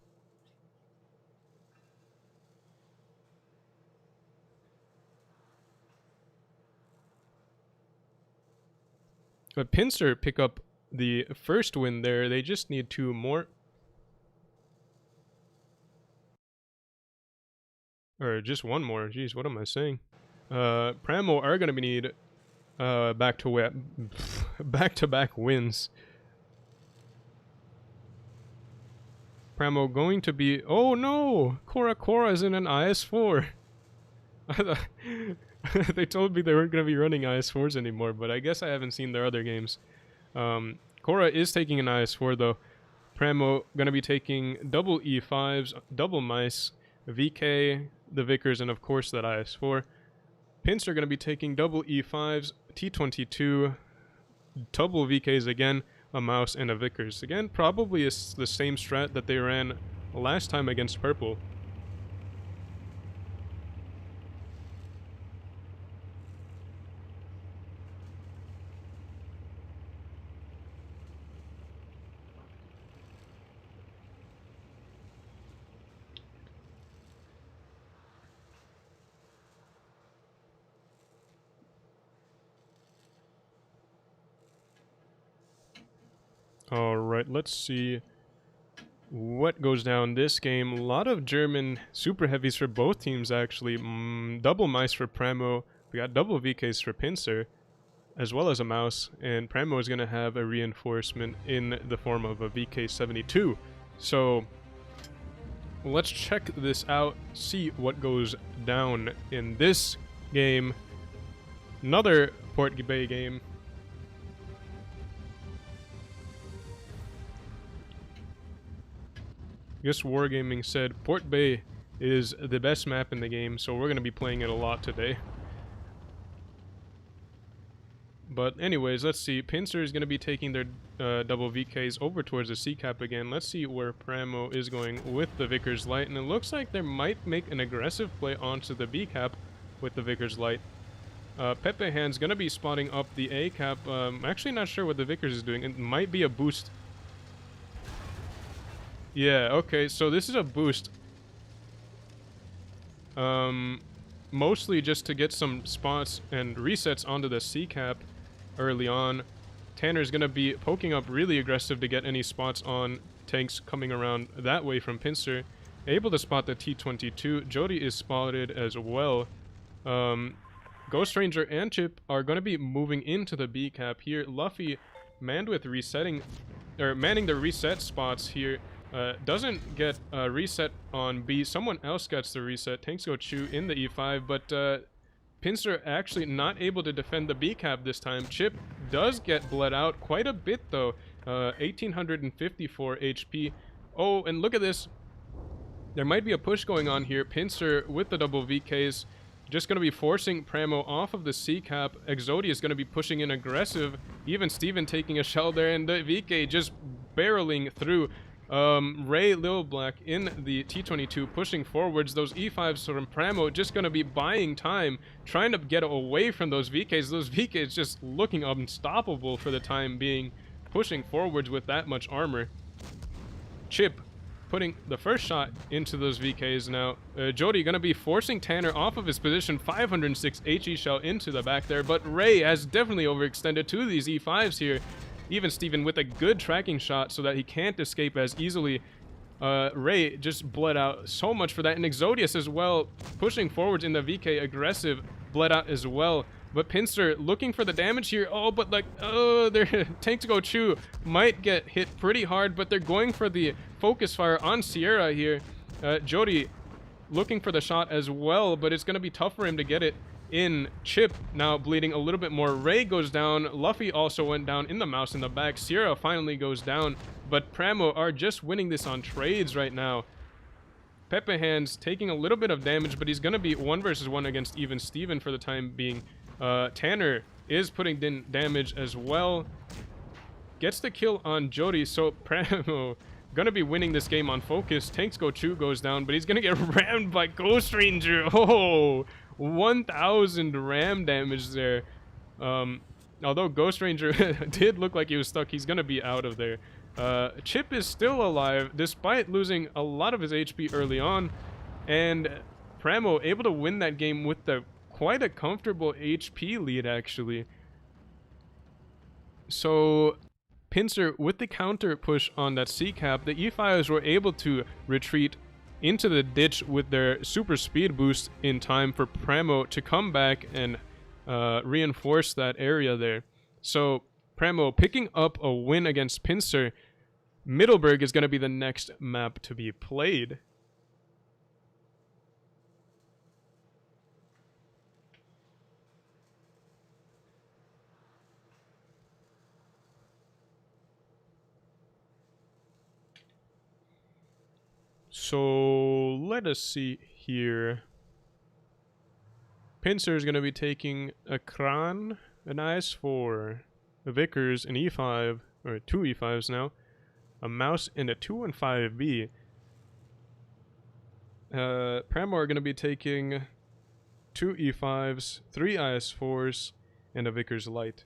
But Pincer pick up the first win there. They just need 2 more. Or just 1 more. Jeez, what am I saying? Pramo are going to need back-to-back wins. Pramo going to be... Oh no! Cora is in an IS-4. They told me they weren't going to be running IS-4s anymore, but I guess I haven't seen their other games. Cora is taking an IS-4 though. Pramo going to be taking double E5s, double mice, VK, the Vickers, and of course that IS-4. Pincer are going to be taking double E5s, T22, double VKs again, a mouse, and a Vickers. Again, probably is the same strat that they ran last time against Purple. Alright, let's see what goes down this game. A lot of German super heavies for both teams, actually. Double mice for Pramo. We got double VKs for Pincer, as well as a mouse. And Pramo is going to have a reinforcement in the form of a VK72. So, let's check this out, see what goes down in this game. Another Port Bay game. Guess Wargaming said Port Bay is the best map in the game, so we're going to be playing it a lot today. But anyways, let's see. Pincer is going to be taking their double VKs over towards the C-cap again. Let's see where Pramo is going with the Vickers Light, and it looks like they might make an aggressive play onto the B-cap with the Vickers Light. Pepe Hand's going to be spotting up the A-cap. I'm actually not sure what the Vickers is doing. It might be a boost. Yeah, okay, so this is a boost. Mostly just to get some spots and resets onto the C-cap early on. Tanner's gonna be poking up really aggressive to get any spots on tanks coming around that way from Pincer. Able to spot the T-22. Jody is spotted as well. Ghost Ranger and Chip are gonna be moving into the B-cap here. Luffy manned with resetting, or manning the reset spots here. Doesn't get a reset on B. Someone else gets the reset. Tanks go Chew in the E5, but Pincer actually not able to defend the B-cap this time. Chip does get bled out quite a bit though. 1854 HP. Oh, and look at this. There might be a push going on here. Pincer with the double VKs just going to be forcing Pramo off of the C-cap. Exodia is going to be pushing in aggressive. Even Steven taking a shell there, and the VK just barreling through. Ray Lil Black in the T-22 pushing forwards. Those E5s from Pramo just going to be buying time, trying to get away from those VKs. Those VKs just looking unstoppable for the time being, pushing forwards with that much armor. Chip putting the first shot into those VKs now. Jody going to be forcing Tanner off of his position. 506 HE shell into the back there, but Ray has definitely overextended to these E5s here. Even Steven with a good tracking shot so that he can't escape as easily. Ray just bled out so much for that. And Exodius as well, pushing forwards in the VK aggressive, bled out as well. But Pincer looking for the damage here. Oh, but like, their tank to go Chew might get hit pretty hard, but they're going for the focus fire on Sierra here. Jody looking for the shot as well, but it's going to be tough for him to get it in. Chip now bleeding a little bit more. Ray goes down. Luffy also went down in the mouse in the back. Sierra finally goes down, but Pramo are just winning this on trades right now. Pepe Hands taking a little bit of damage, but he's going to be 1 versus 1 against even Steven for the time being. Tanner is putting in damage as well. Gets the kill on Jody, so Pramo gonna be winning this game on focus. Tanks Go Chu goes down, but he's gonna get rammed by Ghost Ranger. Oh, 1,000 ram damage there. Although Ghost Ranger did look like he was stuck, he's gonna be out of there. Chip is still alive, despite losing a lot of his HP early on, and Pramo able to win that game with quite a comfortable HP lead, actually. So Pinsir, with the counter push on that C-cap, the E5s were able to retreat into the ditch with their super speed boost in time for Pramo to come back and reinforce that area there. So Pramo picking up a win against Pinsir. Middleburg is going to be the next map to be played. So let us see here. Pinsir is going to be taking a Kran, an IS-4, a Vickers, an E5, or 2 E5s now, a Mouse, and a 2 and 5B. Pramo are going to be taking 2 E5s, 3 IS-4s, and a Vickers Light.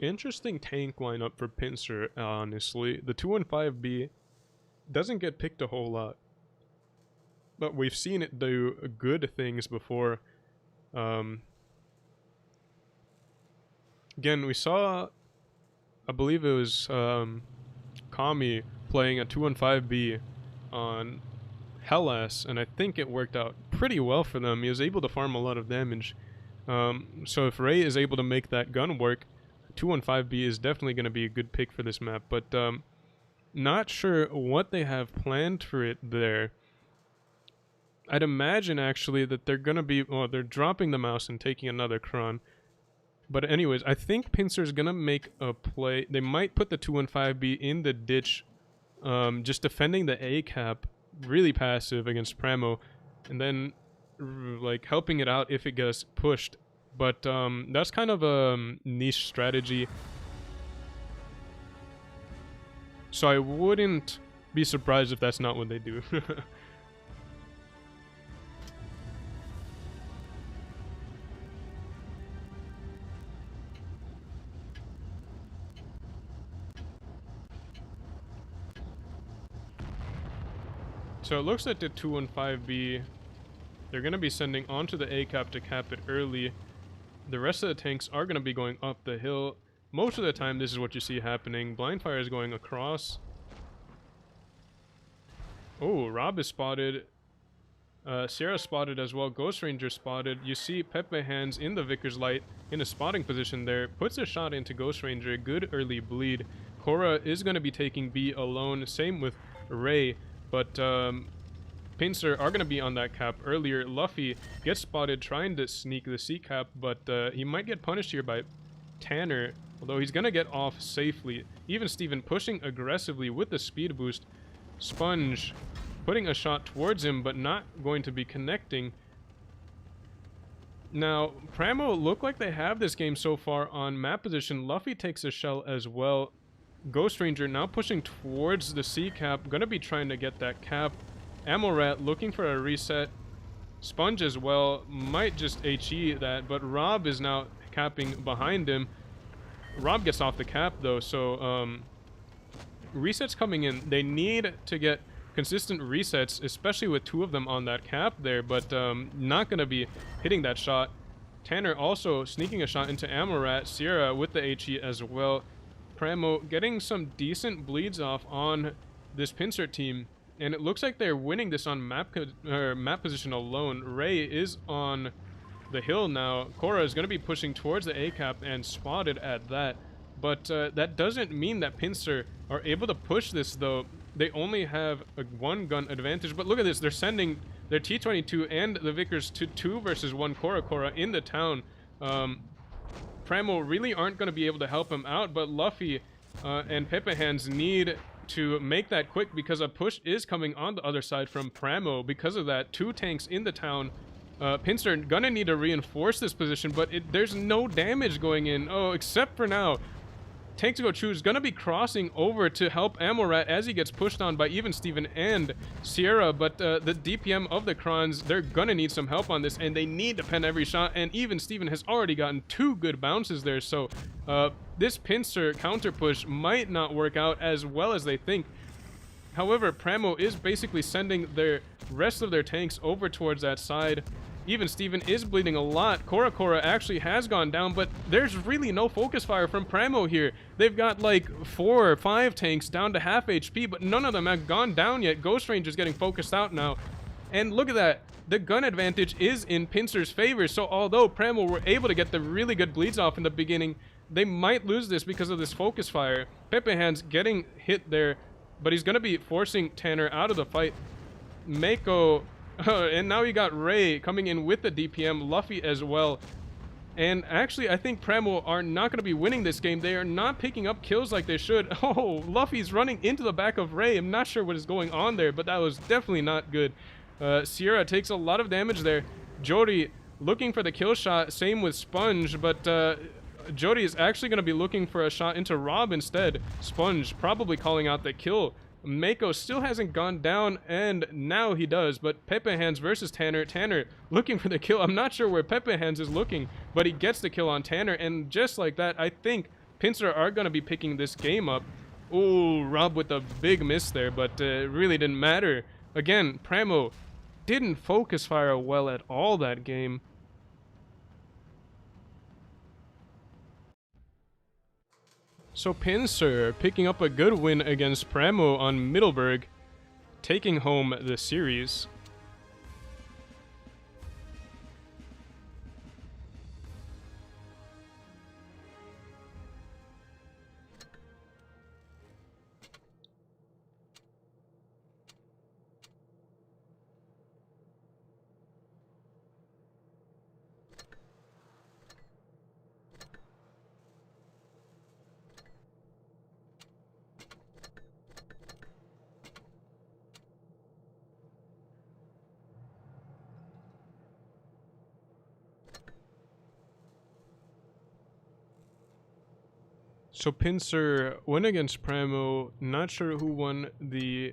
Interesting tank lineup for Pinsir, honestly. The 2 and 5B doesn't get picked a whole lot, but we've seen it do good things before. Again, we saw, I believe it was Kami playing a 2 and 5B on Hellas, and I think it worked out pretty well for them. He was able to farm a lot of damage. So if Ray is able to make that gun work, 2 and 5B is definitely going to be a good pick for this map, but not sure what they have planned for it there. I'd imagine actually that they're going to be, well, they're dropping the Mouse and taking another Kron. But anyways, I think Pinsir's going to make a play. They might put the 2 and 5B in the ditch, just defending the A-cap, really passive against Pramo, and then like helping it out if it gets pushed. But that's kind of a niche strategy, so I wouldn't be surprised if that's not what they do. So it looks like the 2 and 5B, they're going to be sending onto the A-cap to cap it early. The rest of the tanks are going to be going up the hill. Most of the time, this is what you see happening. Blindfire is going across. Oh, Rob is spotted. Sierra spotted as well. Ghost Ranger spotted. You see Pepe Hands in the Vickers Light in a spotting position there. Puts a shot into Ghost Ranger. Good early bleed. Korra is going to be taking B alone. Same with Ray. But Pinsir are going to be on that cap earlier. Luffy gets spotted trying to sneak the C cap, but he might get punished here by Tanner, although he's going to get off safely. Even Steven pushing aggressively with the speed boost. Sponge putting a shot towards him, but not going to be connecting. Now, Pramo look like they have this game so far on map position. Luffy takes a shell as well. Ghost Ranger now pushing towards the C cap, going to be trying to get that cap. Amorat looking for a reset. Sponge as well, might just HE that, but Rob is now capping behind him. Rob gets off the cap though, so resets coming in. They need to get consistent resets, especially with 2 of them on that cap there, but not going to be hitting that shot. Tanner also sneaking a shot into Amorat. Sierra with the HE as well. Pramo getting some decent bleeds off on this Pinsir team. And it looks like they're winning this on map position alone. Ray is on the hill now. Korra is going to be pushing towards the A-cap and spotted at that. But that doesn't mean that Pinsir are able to push this, though. They only have a 1-gun advantage. But look at this. They're sending their T-22 and the Vickers to 2 versus 1 Korra in the town. Pramo really aren't going to be able to help him out, but Luffy and Pepe Hands need to make that quick because a push is coming on the other side from Pramo. Because of that, 2 tanks in the town. Pincer gonna need to reinforce this position, but there's no damage going in. Oh, except for now. Tank to go Chu is gonna be crossing over to help Amorat as he gets pushed on by even Steven and Sierra, but the DPM of the Krons, they're gonna need some help on this, and they need to pen every shot, and even Steven has already gotten 2 good bounces there, so this Pincer counter push might not work out as well as they think. However, Pramo is basically sending their rest of their tanks over towards that side. Even Steven is bleeding a lot. Cora actually has gone down, but there's really no focus fire from Pramo here. They've got like 4 or 5 tanks down to half HP, but none of them have gone down yet. Ghost Range is getting focused out now. And look at that. The gun advantage is in Pincer's favor, so although Pramo were able to get the really good bleeds off in the beginning, they might lose this because of this focus fire. Pepe Hands getting hit there, but he's going to be forcing Tanner out of the fight. Mako... and now you got Ray coming in with the DPM, Luffy as well. And actually, I think Pramo are not going to be winning this game. They are not picking up kills like they should. Oh, Luffy's running into the back of Ray. I'm not sure what is going on there, but that was definitely not good. Sierra takes a lot of damage there. Jody looking for the kill shot. Same with Sponge, but Jody is actually going to be looking for a shot into Rob instead. Sponge probably calling out the kill. Mako still hasn't gone down, and now he does, but Pepe Hands versus Tanner. Tanner looking for the kill. I'm not sure where Pepe Hands is looking, but he gets the kill on Tanner, and just like that, I think Pincer are going to be picking this game up. Ooh, Rob with a big miss there, but it really didn't matter. Again, Pramo didn't focus fire well at all that game. So Pincer picking up a good win against Pramo on Middleburg, taking home the series. So Pincer went against Pramo. Not sure who won the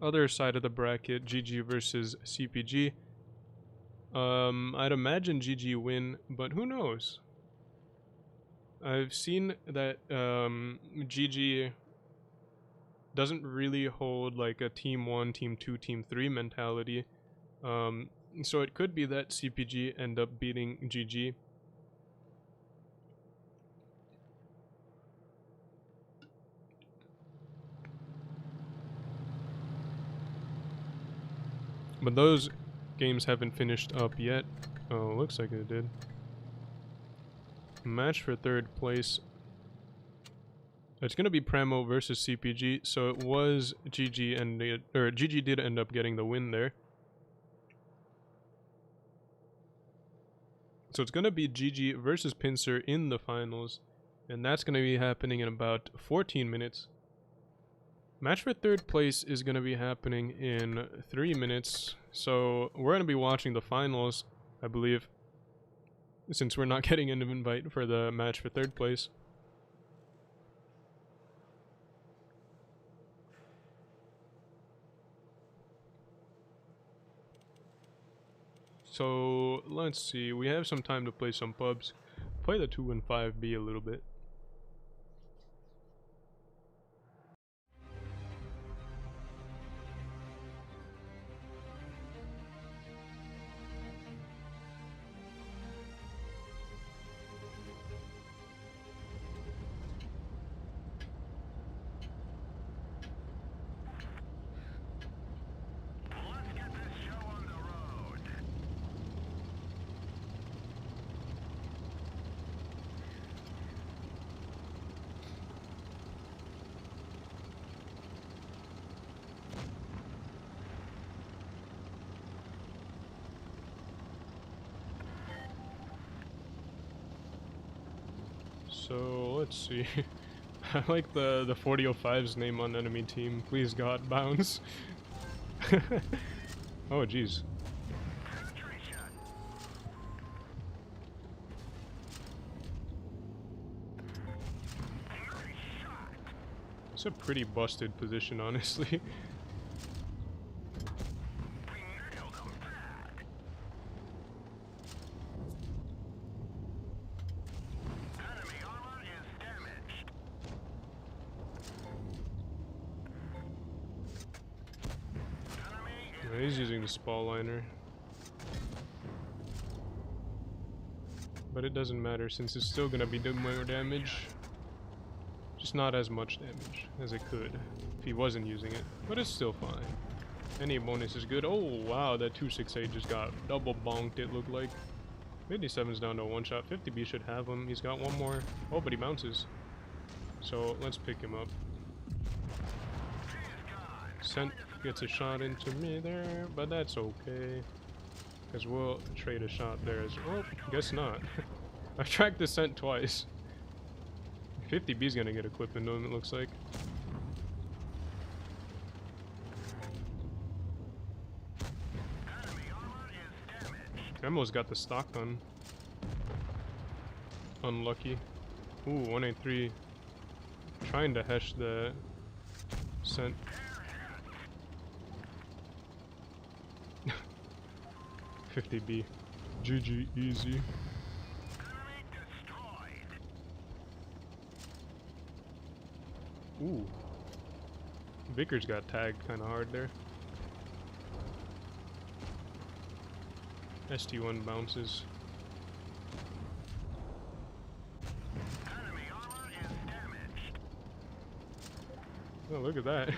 other side of the bracket, GG versus CPG. I'd imagine GG win, but who knows? I've seen that GG doesn't really hold like a team 1, team 2, team 3 mentality. So it could be that CPG end up beating GG. But those games haven't finished up yet. Oh, looks like it did. Match for 3rd place. It's gonna be Pramo versus CPG, so it was GG, and GG did end up getting the win there. So it's gonna be GG versus Pincer in the finals, and that's gonna be happening in about 14 minutes. Match for 3rd place is going to be happening in 3 minutes, so we're going to be watching the finals, I believe, since we're not getting an invite for the match for 3rd place. So, let's see, we have some time to play some pubs. Play the 2 and 5B a little bit. So, let's see. I like the 4005's name on enemy team. Please God, bounce. Oh jeez. It's a pretty busted position, honestly. He's using the spall liner. But it doesn't matter since it's still gonna be doing more damage. Just not as much damage as it could if he wasn't using it. But it's still fine. Any bonus is good. Oh wow, that 268 just got double bonked, it looked like. 57's down to a one shot. 50B should have him. He's got one more. Oh, but he bounces. So let's pick him up. Scent gets a shot into me there, but that's okay. Because we'll trade a shot there as well. Oh, guess not. I've tracked the scent twice. 50B's gonna get a clip into him, it looks like. I almost got the stock done. Unlucky. Ooh, 183. Trying to hesh the scent. 50B. GG, easy. Ooh. Vickers got tagged kind of hard there. ST1 bounces. Oh, look at that.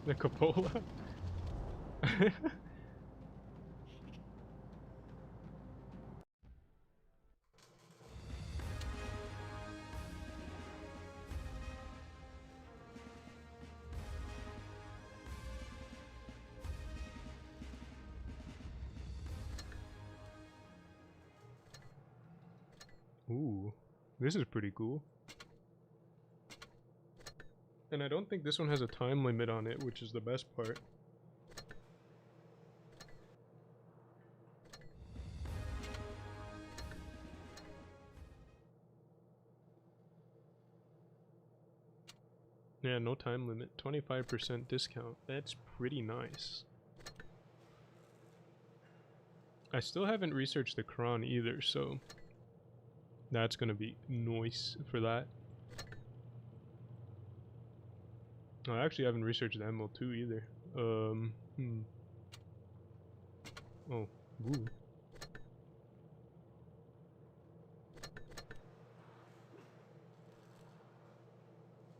The cupola. Ooh, this is pretty cool. And I don't think this one has a time limit on it, which is the best part. Yeah, no time limit. 25% discount. That's pretty nice. I still haven't researched the Quran either, so that's gonna be nice for that. I actually haven't researched the ML2 either. Oh, ooh.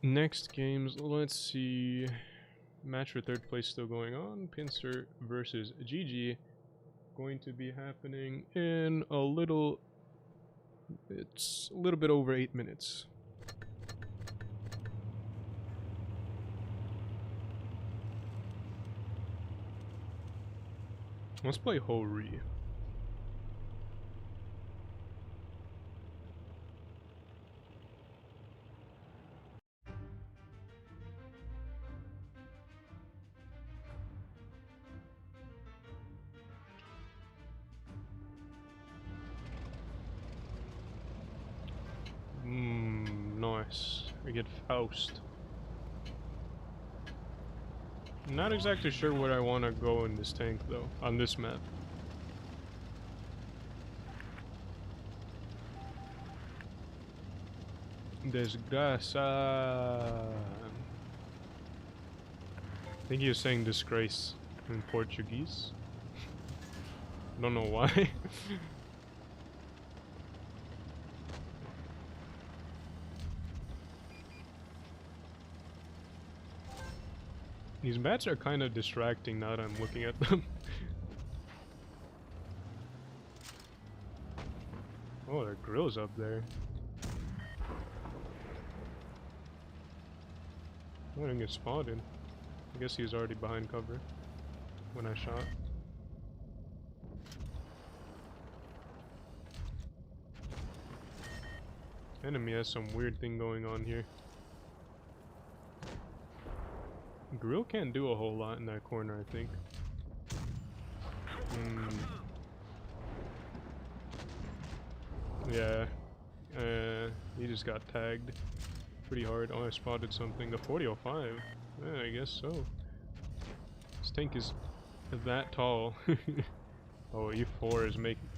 Next games, let's see. Match for third place still going on. Pincer versus GG. Going to be happening in a little... It's a little bit over 8 minutes. Let's play Hori. Nice. We get Faust. Not exactly sure where I want to go in this tank though, on this map. Desgraça. I think he was saying disgrace in Portuguese. Don't know why. These bats are kind of distracting now that I'm looking at them. Oh, their grill's up there. I didn't get spotted. I guess he was already behind cover when I shot. Enemy has some weird thing going on here. Grill can't do a whole lot in that corner, I think. Yeah. He just got tagged pretty hard. Oh, I spotted something. The 4005. Yeah, I guess so. This tank is that tall. Oh, E4 is making...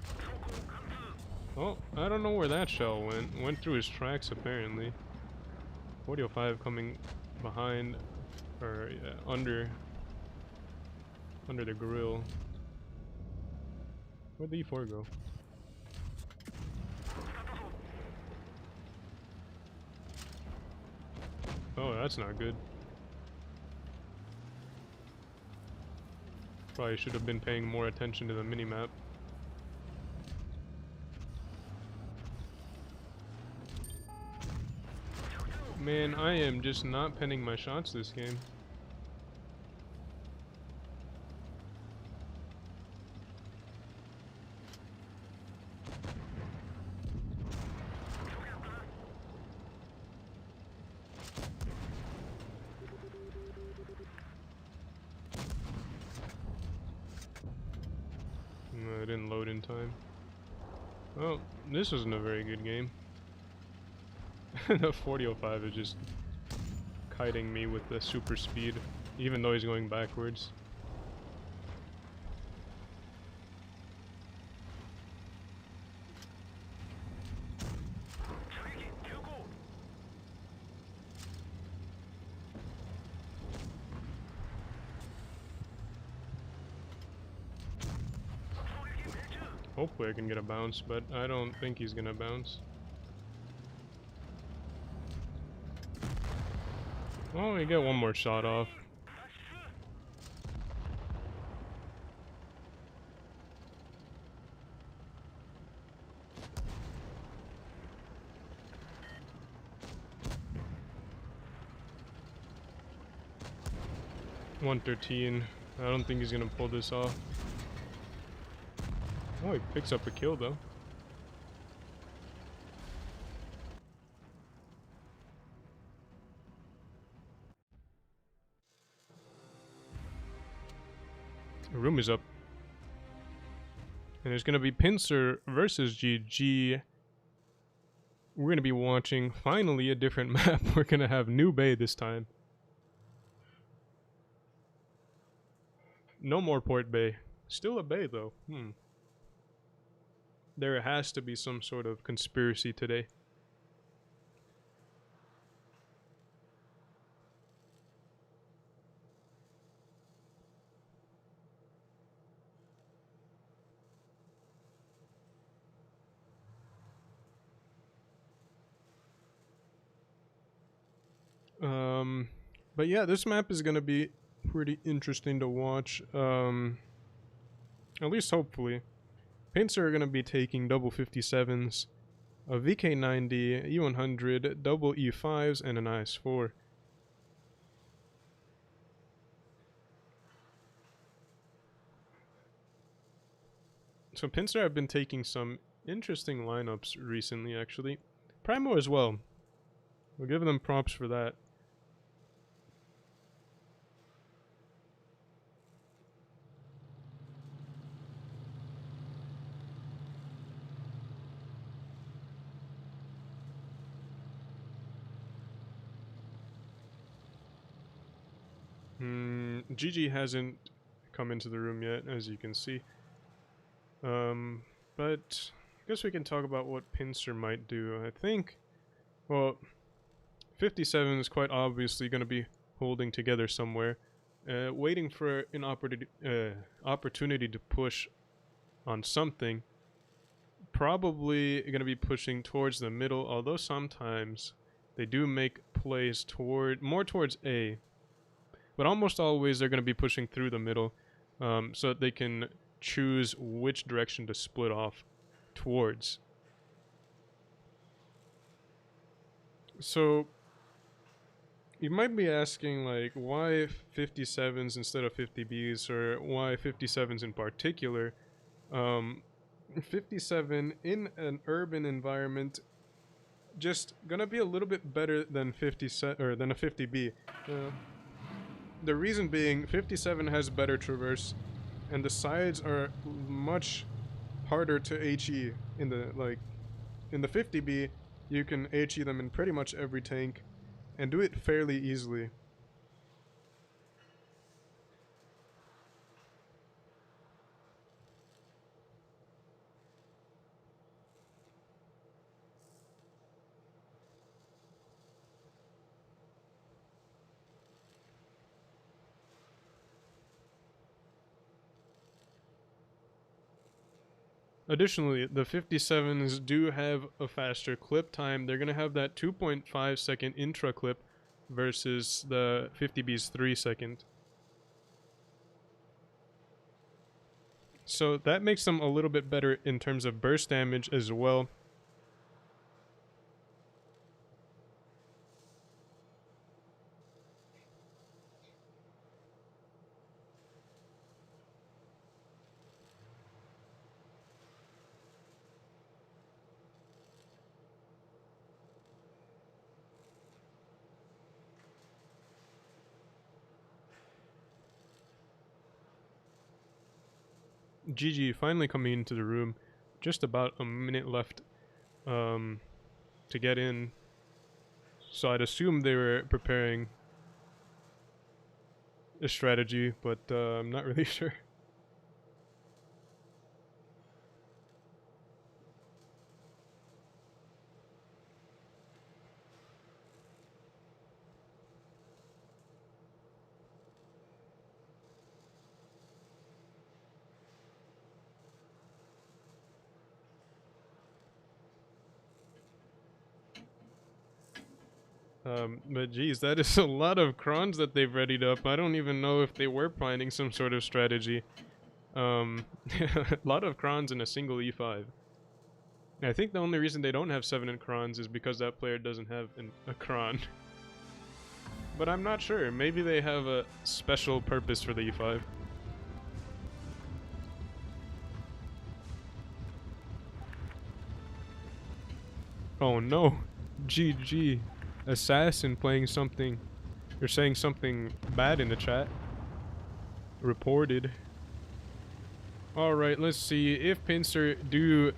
Oh, I don't know where that shell went. Went through his tracks, apparently. 4005 coming behind, or under the grill. Where'd the E4 go? Oh, that's not good. Probably should have been paying more attention to the minimap. Man, I am just not penning my shots this game. No, I didn't load in time. Oh, this wasn't a very good game. The 4005 is just kiting me with the super speed, even though he's going backwards. Hopefully I can get a bounce, but I don't think he's gonna bounce. Oh, we get one more shot off. $113. I don't think he's gonna pull this off. Oh, he picks up a kill though. The room is up. And it's gonna be Pincer versus GG. We're gonna be watching finally a different map. We're gonna have New Bay this time. No more Port Bay. Still a bay though. There has to be some sort of conspiracy today. But yeah, this map is gonna be pretty interesting to watch. At least hopefully. Pincer are gonna be taking double 57s, a VK90, E100, double E5s, and an IS4. So Pincer have been taking some interesting lineups recently, actually. Primo as well. We'll give them props for that. GG hasn't come into the room yet, as you can see. But I guess we can talk about what Pincer might do. I think, well, 57 is quite obviously going to be holding together somewhere, waiting for an opportunity to push on something. Probably going to be pushing towards the middle, although sometimes they do make plays more towards A. But almost always they're going to be pushing through the middle, so that they can choose which direction to split off towards. So you might be asking, like, why 57s instead of 50Bs, or why 57s in particular? 57 in an urban environment just gonna be a little bit better than than a 50B. The reason being, 57 has better traverse, and the sides are much harder to HE. In the 50B, you can HE them in pretty much every tank, and do it fairly easily. Additionally, the 57s do have a faster clip time. They're going to have that 2.5 second intra clip versus the 50B's 3 second. So that makes them a little bit better in terms of burst damage as well. GG finally coming into the room. Just about a minute left to get in. So I'd assume they were preparing a strategy, but I'm not really sure. But geez, that is a lot of crons that they've readied up. I don't even know if they were planning some sort of strategy. A lot of crons in a single E5. I think the only reason they don't have 7 in crons is because that player doesn't have a cron. But I'm not sure. Maybe they have a special purpose for the E5. Oh no. GG. Assassin playing something, or saying something bad in the chat. Reported. Alright, let's see if Pincer do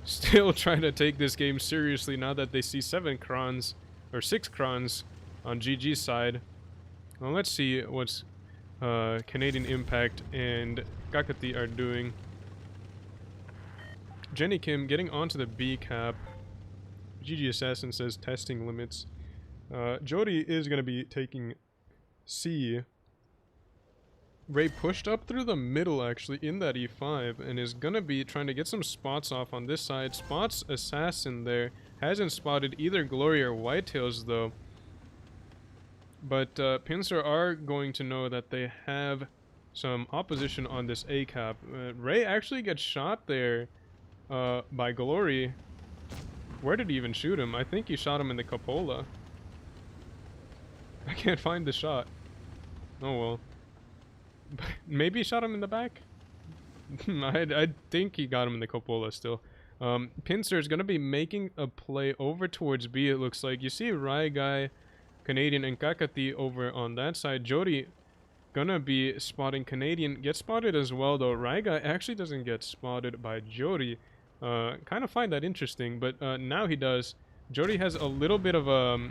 still try to take this game seriously now that they see 7 crons, or 6 crons on GG's side. Well, let's see what's Canadian Impact and Kakati are doing. Jenny Kim getting onto the B cap. GG Assassin says testing limits. Jody is going to be taking C. Ray pushed up through the middle actually in that E5 and is going to be trying to get some spots off on this side. Spots Assassin there. Hasn't spotted either Glory or Whitetails though. But Pincer are going to know that they have some opposition on this A cap. Ray actually gets shot there by Glory. Where did he even shoot him? I think he shot him in the cupola. I can't find the shot. Oh well. Maybe he shot him in the back? I think he got him in the cupola still. Pincer is going to be making a play over towards B, it looks like. You see Rai Guy, Canadian, and Kakati over on that side. Jody gonna be spotting Canadian. Gets spotted as well though. Rai Guy actually doesn't get spotted by Jody. Kind of find that interesting, but now he does. Jody has a little bit of a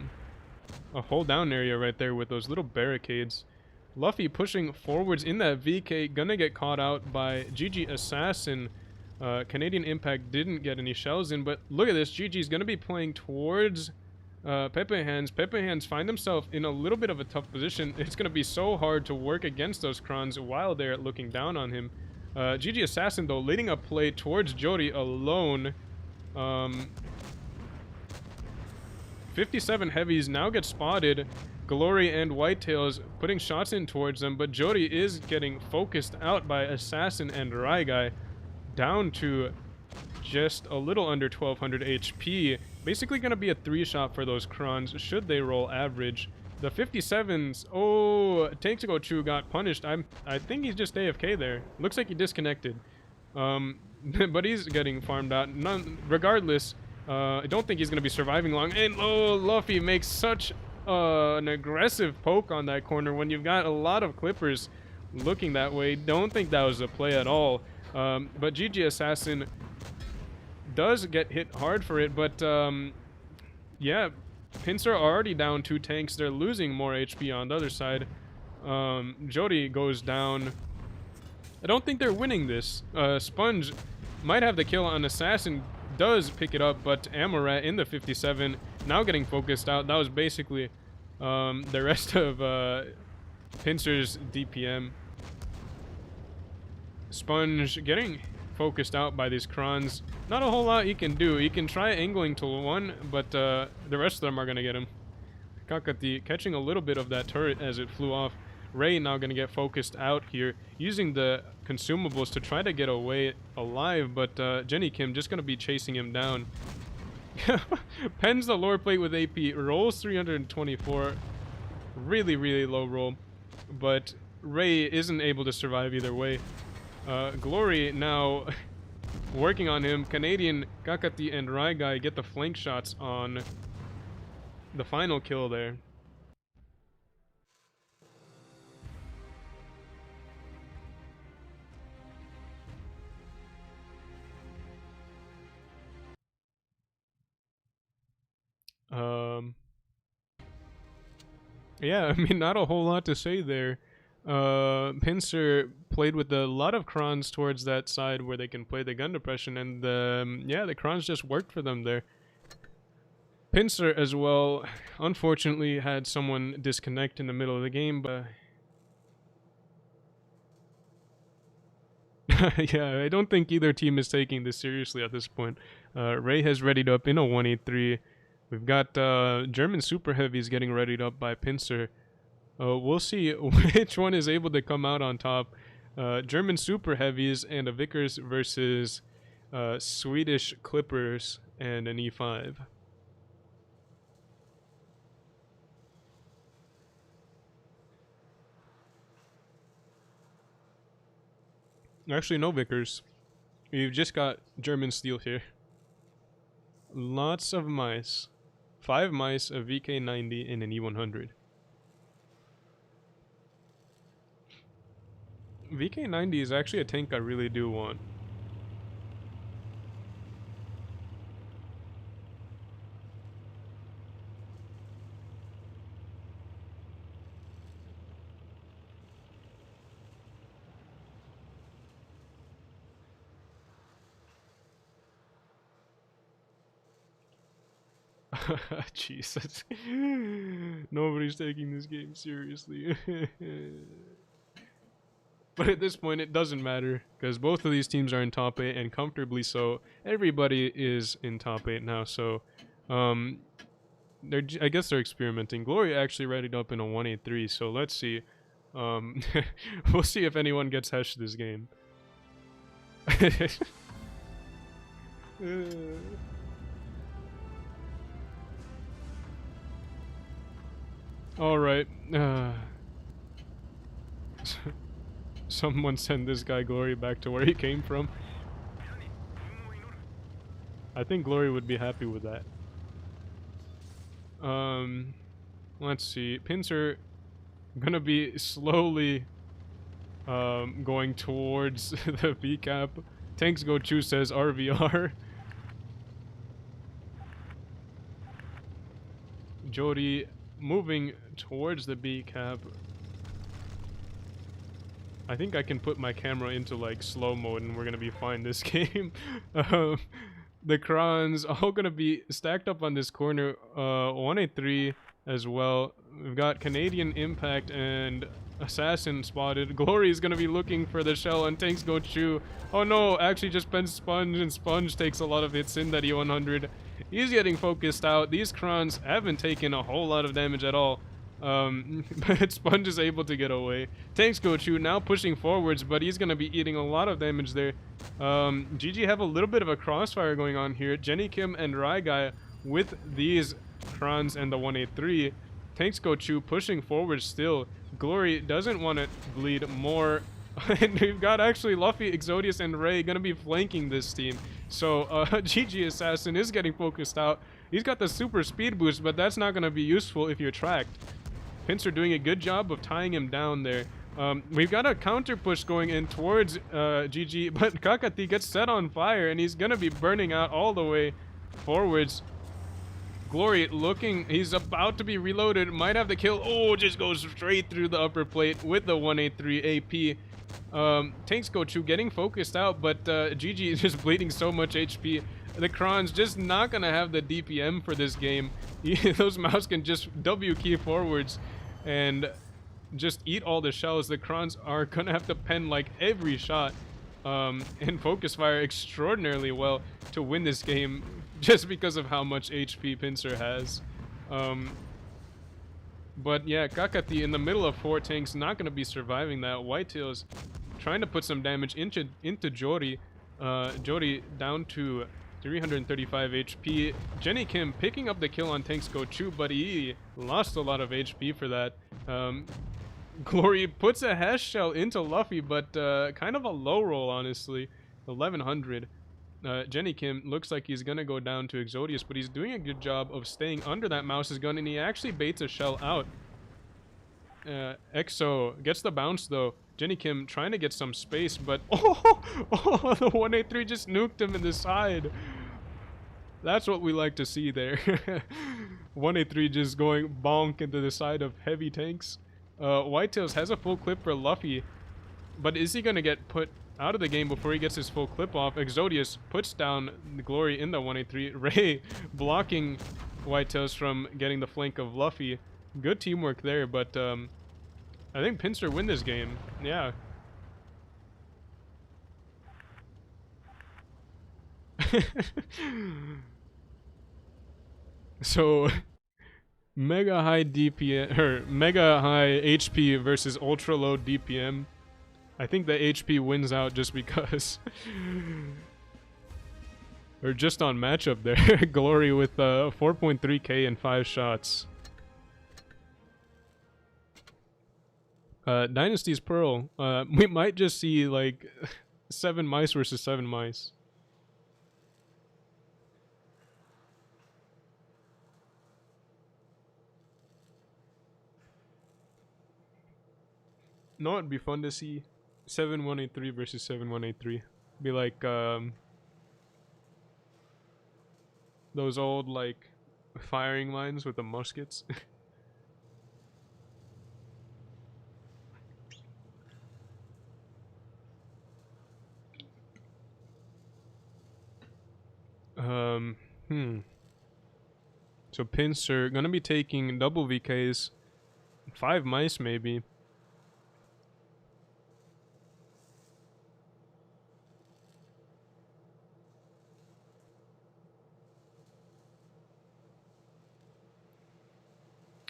hold down area right there with those little barricades. Luffy pushing forwards in that VK, gonna get caught out by GG Assassin. Canadian Impact didn't get any shells in, but look at this. GG's gonna be playing towards Pepe Hands. Pepe Hands find himself in a little bit of a tough position. It's gonna be so hard to work against those crons while they're looking down on him. GG Assassin though leading a play towards Jody alone. 57 heavies now get spotted. Glory and Whitetails putting shots in towards them, but Jody is getting focused out by Assassin and Rai Guy, down to just a little under 1200 HP. Basically going to be a 3-shot for those crons should they roll average. The 57s, oh, Tank to Go Chu got punished. I think he's just AFK there. Looks like he disconnected. But he's getting farmed out. Regardless, I don't think he's going to be surviving long. And oh, Luffy makes such an aggressive poke on that corner when you've got a lot of clippers looking that way. Don't think that was a play at all. But GG Assassin does get hit hard for it, but yeah, Pincer are already down 2 tanks. They're losing more HP on the other side. Jody goes down. I don't think they're winning this. Sponge might have the kill on Assassin, does pick it up, but Amorat in the 57 now getting focused out. That was basically the rest of Pincer's DPM. Sponge getting focused out by these Krons. Not a whole lot he can do. He can try angling to 1, but the rest of them are going to get him. Kakati catching a little bit of that turret as it flew off. Ray now going to get focused out here, using the consumables to try to get away alive, but Jenny Kim just going to be chasing him down. Pens the lower plate with AP, rolls 324. Really, really low roll, but Ray isn't able to survive either way. Glory now working on him. Canadian, Kakati, and Raigai get the flank shots on the final kill there. Yeah, I mean, not a whole lot to say there. Pincer played with a lot of Krons towards that side where they can play the gun depression, and yeah, the Krons just worked for them there. Pincer as well, unfortunately, had someone disconnect in the middle of the game, but yeah, I don't think either team is taking this seriously at this point. Ray has readied up in a 183. We've got German Super Heavies getting readied up by Pincer. We'll see which one is able to come out on top. German Super Heavies and a Vickers versus Swedish Clippers and an E5. Actually, no Vickers. We've just got German Steel here. Lots of mice. 5 mice, a VK90, and an E100. VK90 is actually a tank I really do want. Jesus. Nobody's taking this game seriously. But at this point, it doesn't matter, because both of these teams are in top 8, and comfortably so. Everybody is in top 8 now, so I guess they're experimenting. Glory actually readied up in a 183, so let's see. We'll see if anyone gets Hesh this game. Alright. Someone send this guy Glory back to where he came from. I think Glory would be happy with that. Let's see. Pincer gonna be slowly going towards the VCAP. Tanks Go Chu says RVR. Jody moving towards the B cap. I think I can put my camera into like slow mode and we're gonna be fine this game. The Krons all gonna be stacked up on this corner. 183 as well. We've got Canadian Impact and Assassin spotted. Glory is gonna be looking for the shell and Tanks Go Chu. Oh no, actually just been Sponge, and Sponge takes a lot of hits in that E100. He's getting focused out. These Krons haven't taken a whole lot of damage at all. But Sponge is able to get away. Tanks Go Chu now pushing forwards, but he's gonna be eating a lot of damage there. GG have a little bit of a crossfire going on here. Jenny Kim and Raigai with these Krons and the 183. Tanks Go Chu pushing forward still. Glory doesn't want to bleed more And we've got actually Luffy, Exodius, and Ray gonna be flanking this team. So GG Assassin is getting focused out. He's got the super speed boost, but that's not gonna be useful if you're tracked. Pinsir doing a good job of tying him down there. We've got a counter push going in towards GG, but Kakati gets set on fire, and he's gonna be burning out all the way forwards. Glory looking, he's about to be reloaded, might have the kill. Oh, just goes straight through the upper plate with the 183 AP. Tanks Gochu getting focused out, but GG is just bleeding so much HP. The Kron's just not gonna have the DPM for this game. Those mouse can just W key forwards and just eat all the shells. The Krons are gonna have to pen like every shot and focus fire extraordinarily well to win this game, just because of how much HP Pinsir has. But yeah, Kakati in the middle of 4 tanks, not gonna be surviving that. Whitetail's trying to put some damage into Jori. Jori down to 335 HP. Jenny Kim picking up the kill on Tanks Gochu, but he lost a lot of HP for that. Glory puts a hash shell into Luffy, but kind of a low roll, honestly. 1100. Jenny Kim looks like he's gonna go down to Exodius, but he's doing a good job of staying under that mouse's gun, and he actually baits a shell out. Exo gets the bounce though. Jenny Kim trying to get some space, but oh, the 183 just nuked him in the side. That's what we like to see there. 183 just going bonk into the side of heavy tanks. Whitetails has a full clip for Luffy, but is he gonna get put out of the game before he gets his full clip off? Exodius puts down the Glory in the 183. Ray blocking Whitetails from getting the flank of Luffy. Good teamwork there, but I think Pinsir win this game. Yeah. So mega high DPM or mega high HP versus ultra low DPM. I think the HP wins out just because. Or just on matchup there. Glory with 4.3k and 5 shots. Dynasty's Pearl. We might just see like 7 mice versus 7 mice. No, it'd be fun to see 7183 versus 7183. Be like those old like firing lines with the muskets. So Pinsir gonna be taking double VKs, 5 mice maybe.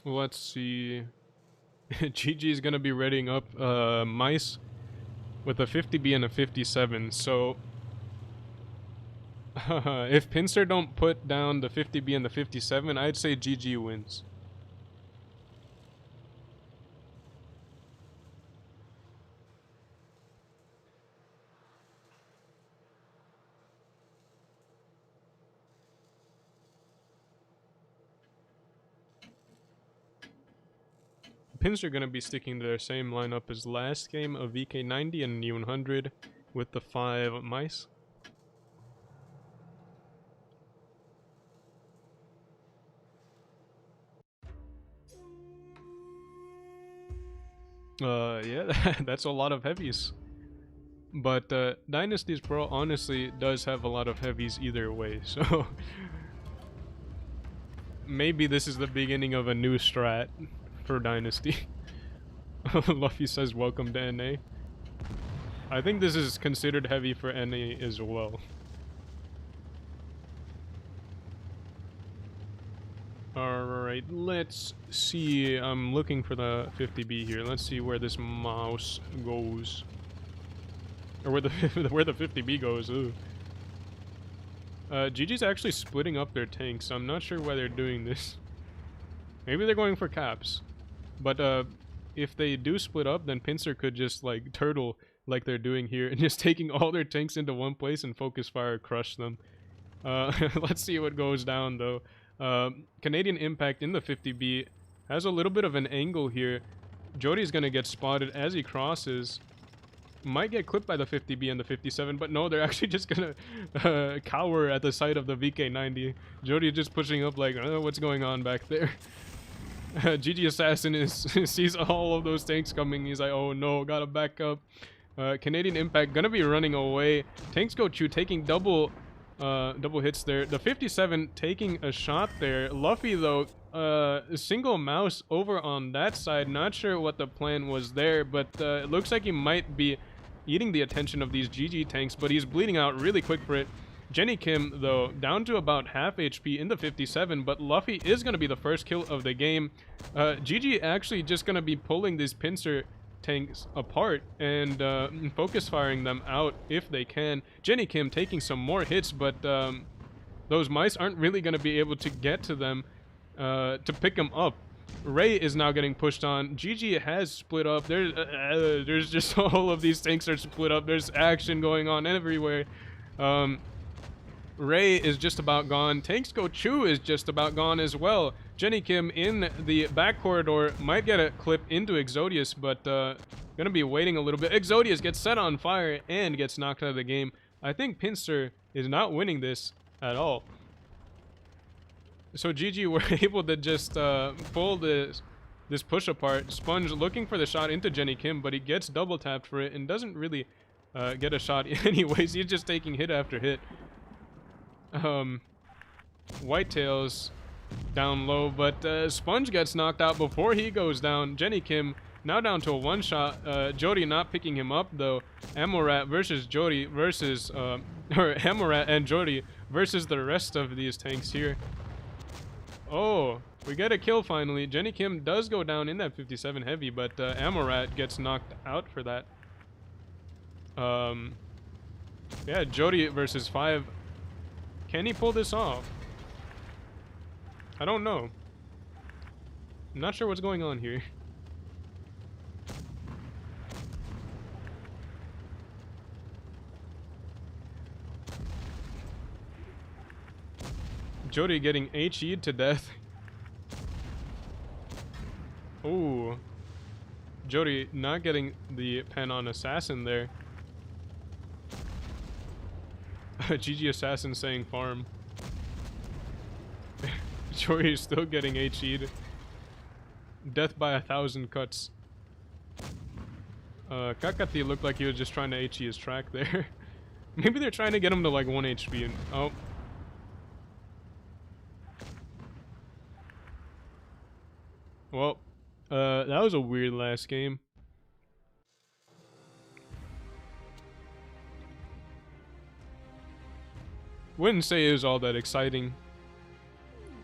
Let's see. GG is gonna be readying up mice with a 50B and a 57. So if Pinsir don't put down the 50B and the 57, I'd say GG wins. Pinsir gonna be sticking to their same lineup as last game of VK90 and E100 with the 5 mice. Yeah, that's a lot of heavies. But Dynasty's Pro honestly does have a lot of heavies either way, so maybe this is the beginning of a new strat for Dynasty. Luffy says welcome to NA. I think this is considered heavy for NA as well. Alright, let's see. I'm looking for the 50B here. Let's see where this mouse goes. Or where the where the 50B goes. Ooh. GG's actually splitting up their tanks. I'm not sure why they're doing this. Maybe they're going for caps. But if they do split up, then Pinsir could just like turtle like they're doing here, and just taking all their tanks into one place and focus fire crush them. Let's see what goes down though. Canadian Impact in the 50B has a little bit of an angle here. Jody's gonna get spotted as he crosses. Might get clipped by the 50B and the 57, but no, they're actually just gonna cower at the sight of the VK90. Jody just pushing up like, what's going on back there? GG Assassin sees all of those tanks coming. He's like, oh no, gotta back up. Canadian Impact gonna be running away. Tanks go Chu taking double hits there. The 57 taking a shot there. Luffy though, single mouse over on that side. Not sure what the plan was there, but it looks like he might be eating the attention of these GG tanks, but he's bleeding out really quick for it. Jenny Kim though down to about half HP in the 57, but Luffy is going to be the first kill of the game. GG actually just going to be pulling these pincer tanks apart and focus firing them out if they can. Jenny Kim taking some more hits, but those mice aren't really going to be able to get to them to pick them up. Ray is now getting pushed on. GG has split up. There's just all of these tanks are split up. There's action going on everywhere. Ray is just about gone. Tanks Go Chu is just about gone as well. Jenny Kim in the back corridor might get a clip into Exodius, but gonna be waiting a little bit. Exodius gets set on fire and gets knocked out of the game. I think Pincer is not winning this at all. So GG were able to just pull this push apart. Sponge looking for the shot into Jenny Kim, but he gets double tapped for it and doesn't really get a shot anyways. He's just taking hit after hit. Whitetails down low, but Sponge gets knocked out before he goes down. Jenny Kim now down to a one shot. Jody not picking him up though. Amorat versus Jody versus or Amorat and Jody versus the rest of these tanks here. Oh, we get a kill finally. Jenny Kim does go down in that 57 heavy, but Amorat gets knocked out for that. Yeah, Jody versus 5. Can he pull this off? I don't know. I'm not sure what's going on here. Jody getting HE'd to death. Ooh. Jody not getting the pen on Assassin there. GG Assassin saying farm. Jody is still getting HE'd. Death by 1,000 cuts. Kakati looked like he was just trying to HE his track there. Maybe they're trying to get him to like 1 HP and oh. Well, that was a weird last game. Wouldn't say it was all that exciting.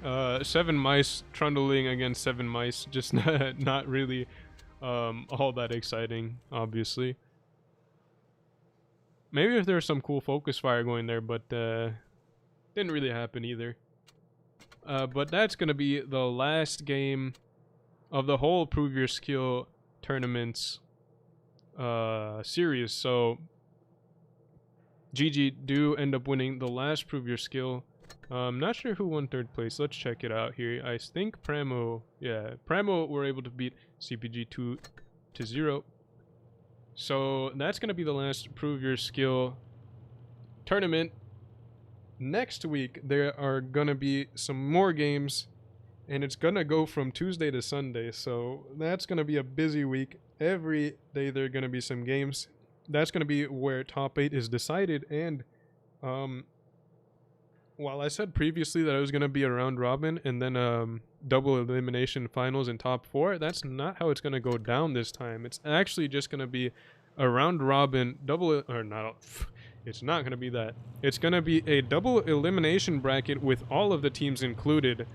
7 mice trundling against 7 mice, just not really all that exciting, obviously. Maybe if there was some cool focus fire going there, but didn't really happen either. But that's gonna be the last game of the whole Prove Your Skill tournaments series. So GG do end up winning the last Prove Your Skill. I'm not sure who won 3rd place. Let's check it out here. I think Pramo, yeah, Pramo were able to beat CPG 2-0. So that's gonna be the last Prove Your Skill tournament. Next week there are gonna be some more games, and it's gonna go from Tuesday to Sunday, so that's gonna be a busy week. Every day there are gonna be some games. That's gonna be where top 8 is decided, and while I said previously that it was gonna be a round robin and then double elimination finals in top 4, that's not how it's gonna go down this time. It's actually just gonna be a round robin double, or not. It's not gonna be that. It's gonna be a double elimination bracket with all of the teams included.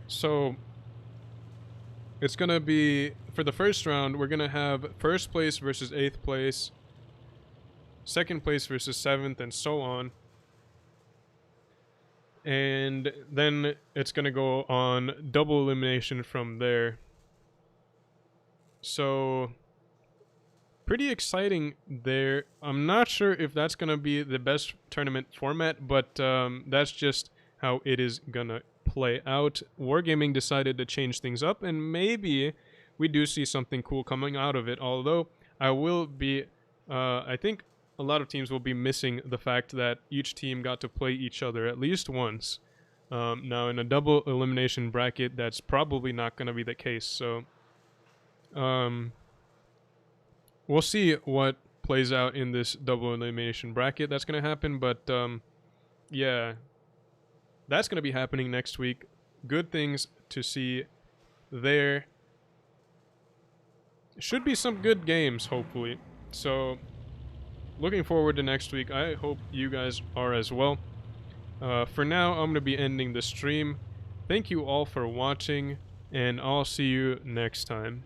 So it's gonna be, for the first round, we're gonna have 1st place versus 8th place, 2nd place versus 7th, and so on. And then it's gonna go on double elimination from there. So pretty exciting there. I'm not sure if that's going to be the best tournament format, but that's just how it is going to play out. Wargaming decided to change things up, and maybe we do see something cool coming out of it, although I will be, I think a lot of teams will be missing the fact that each team got to play each other at least once. Now, in a double elimination bracket, that's probably not going to be the case, so we'll see what plays out in this double elimination bracket that's going to happen, but yeah, that's going to be happening next week. Good things to see there. Should be some good games, hopefully. So, looking forward to next week. I hope you guys are as well. For now, I'm going to be ending the stream. Thank you all for watching, and I'll see you next time.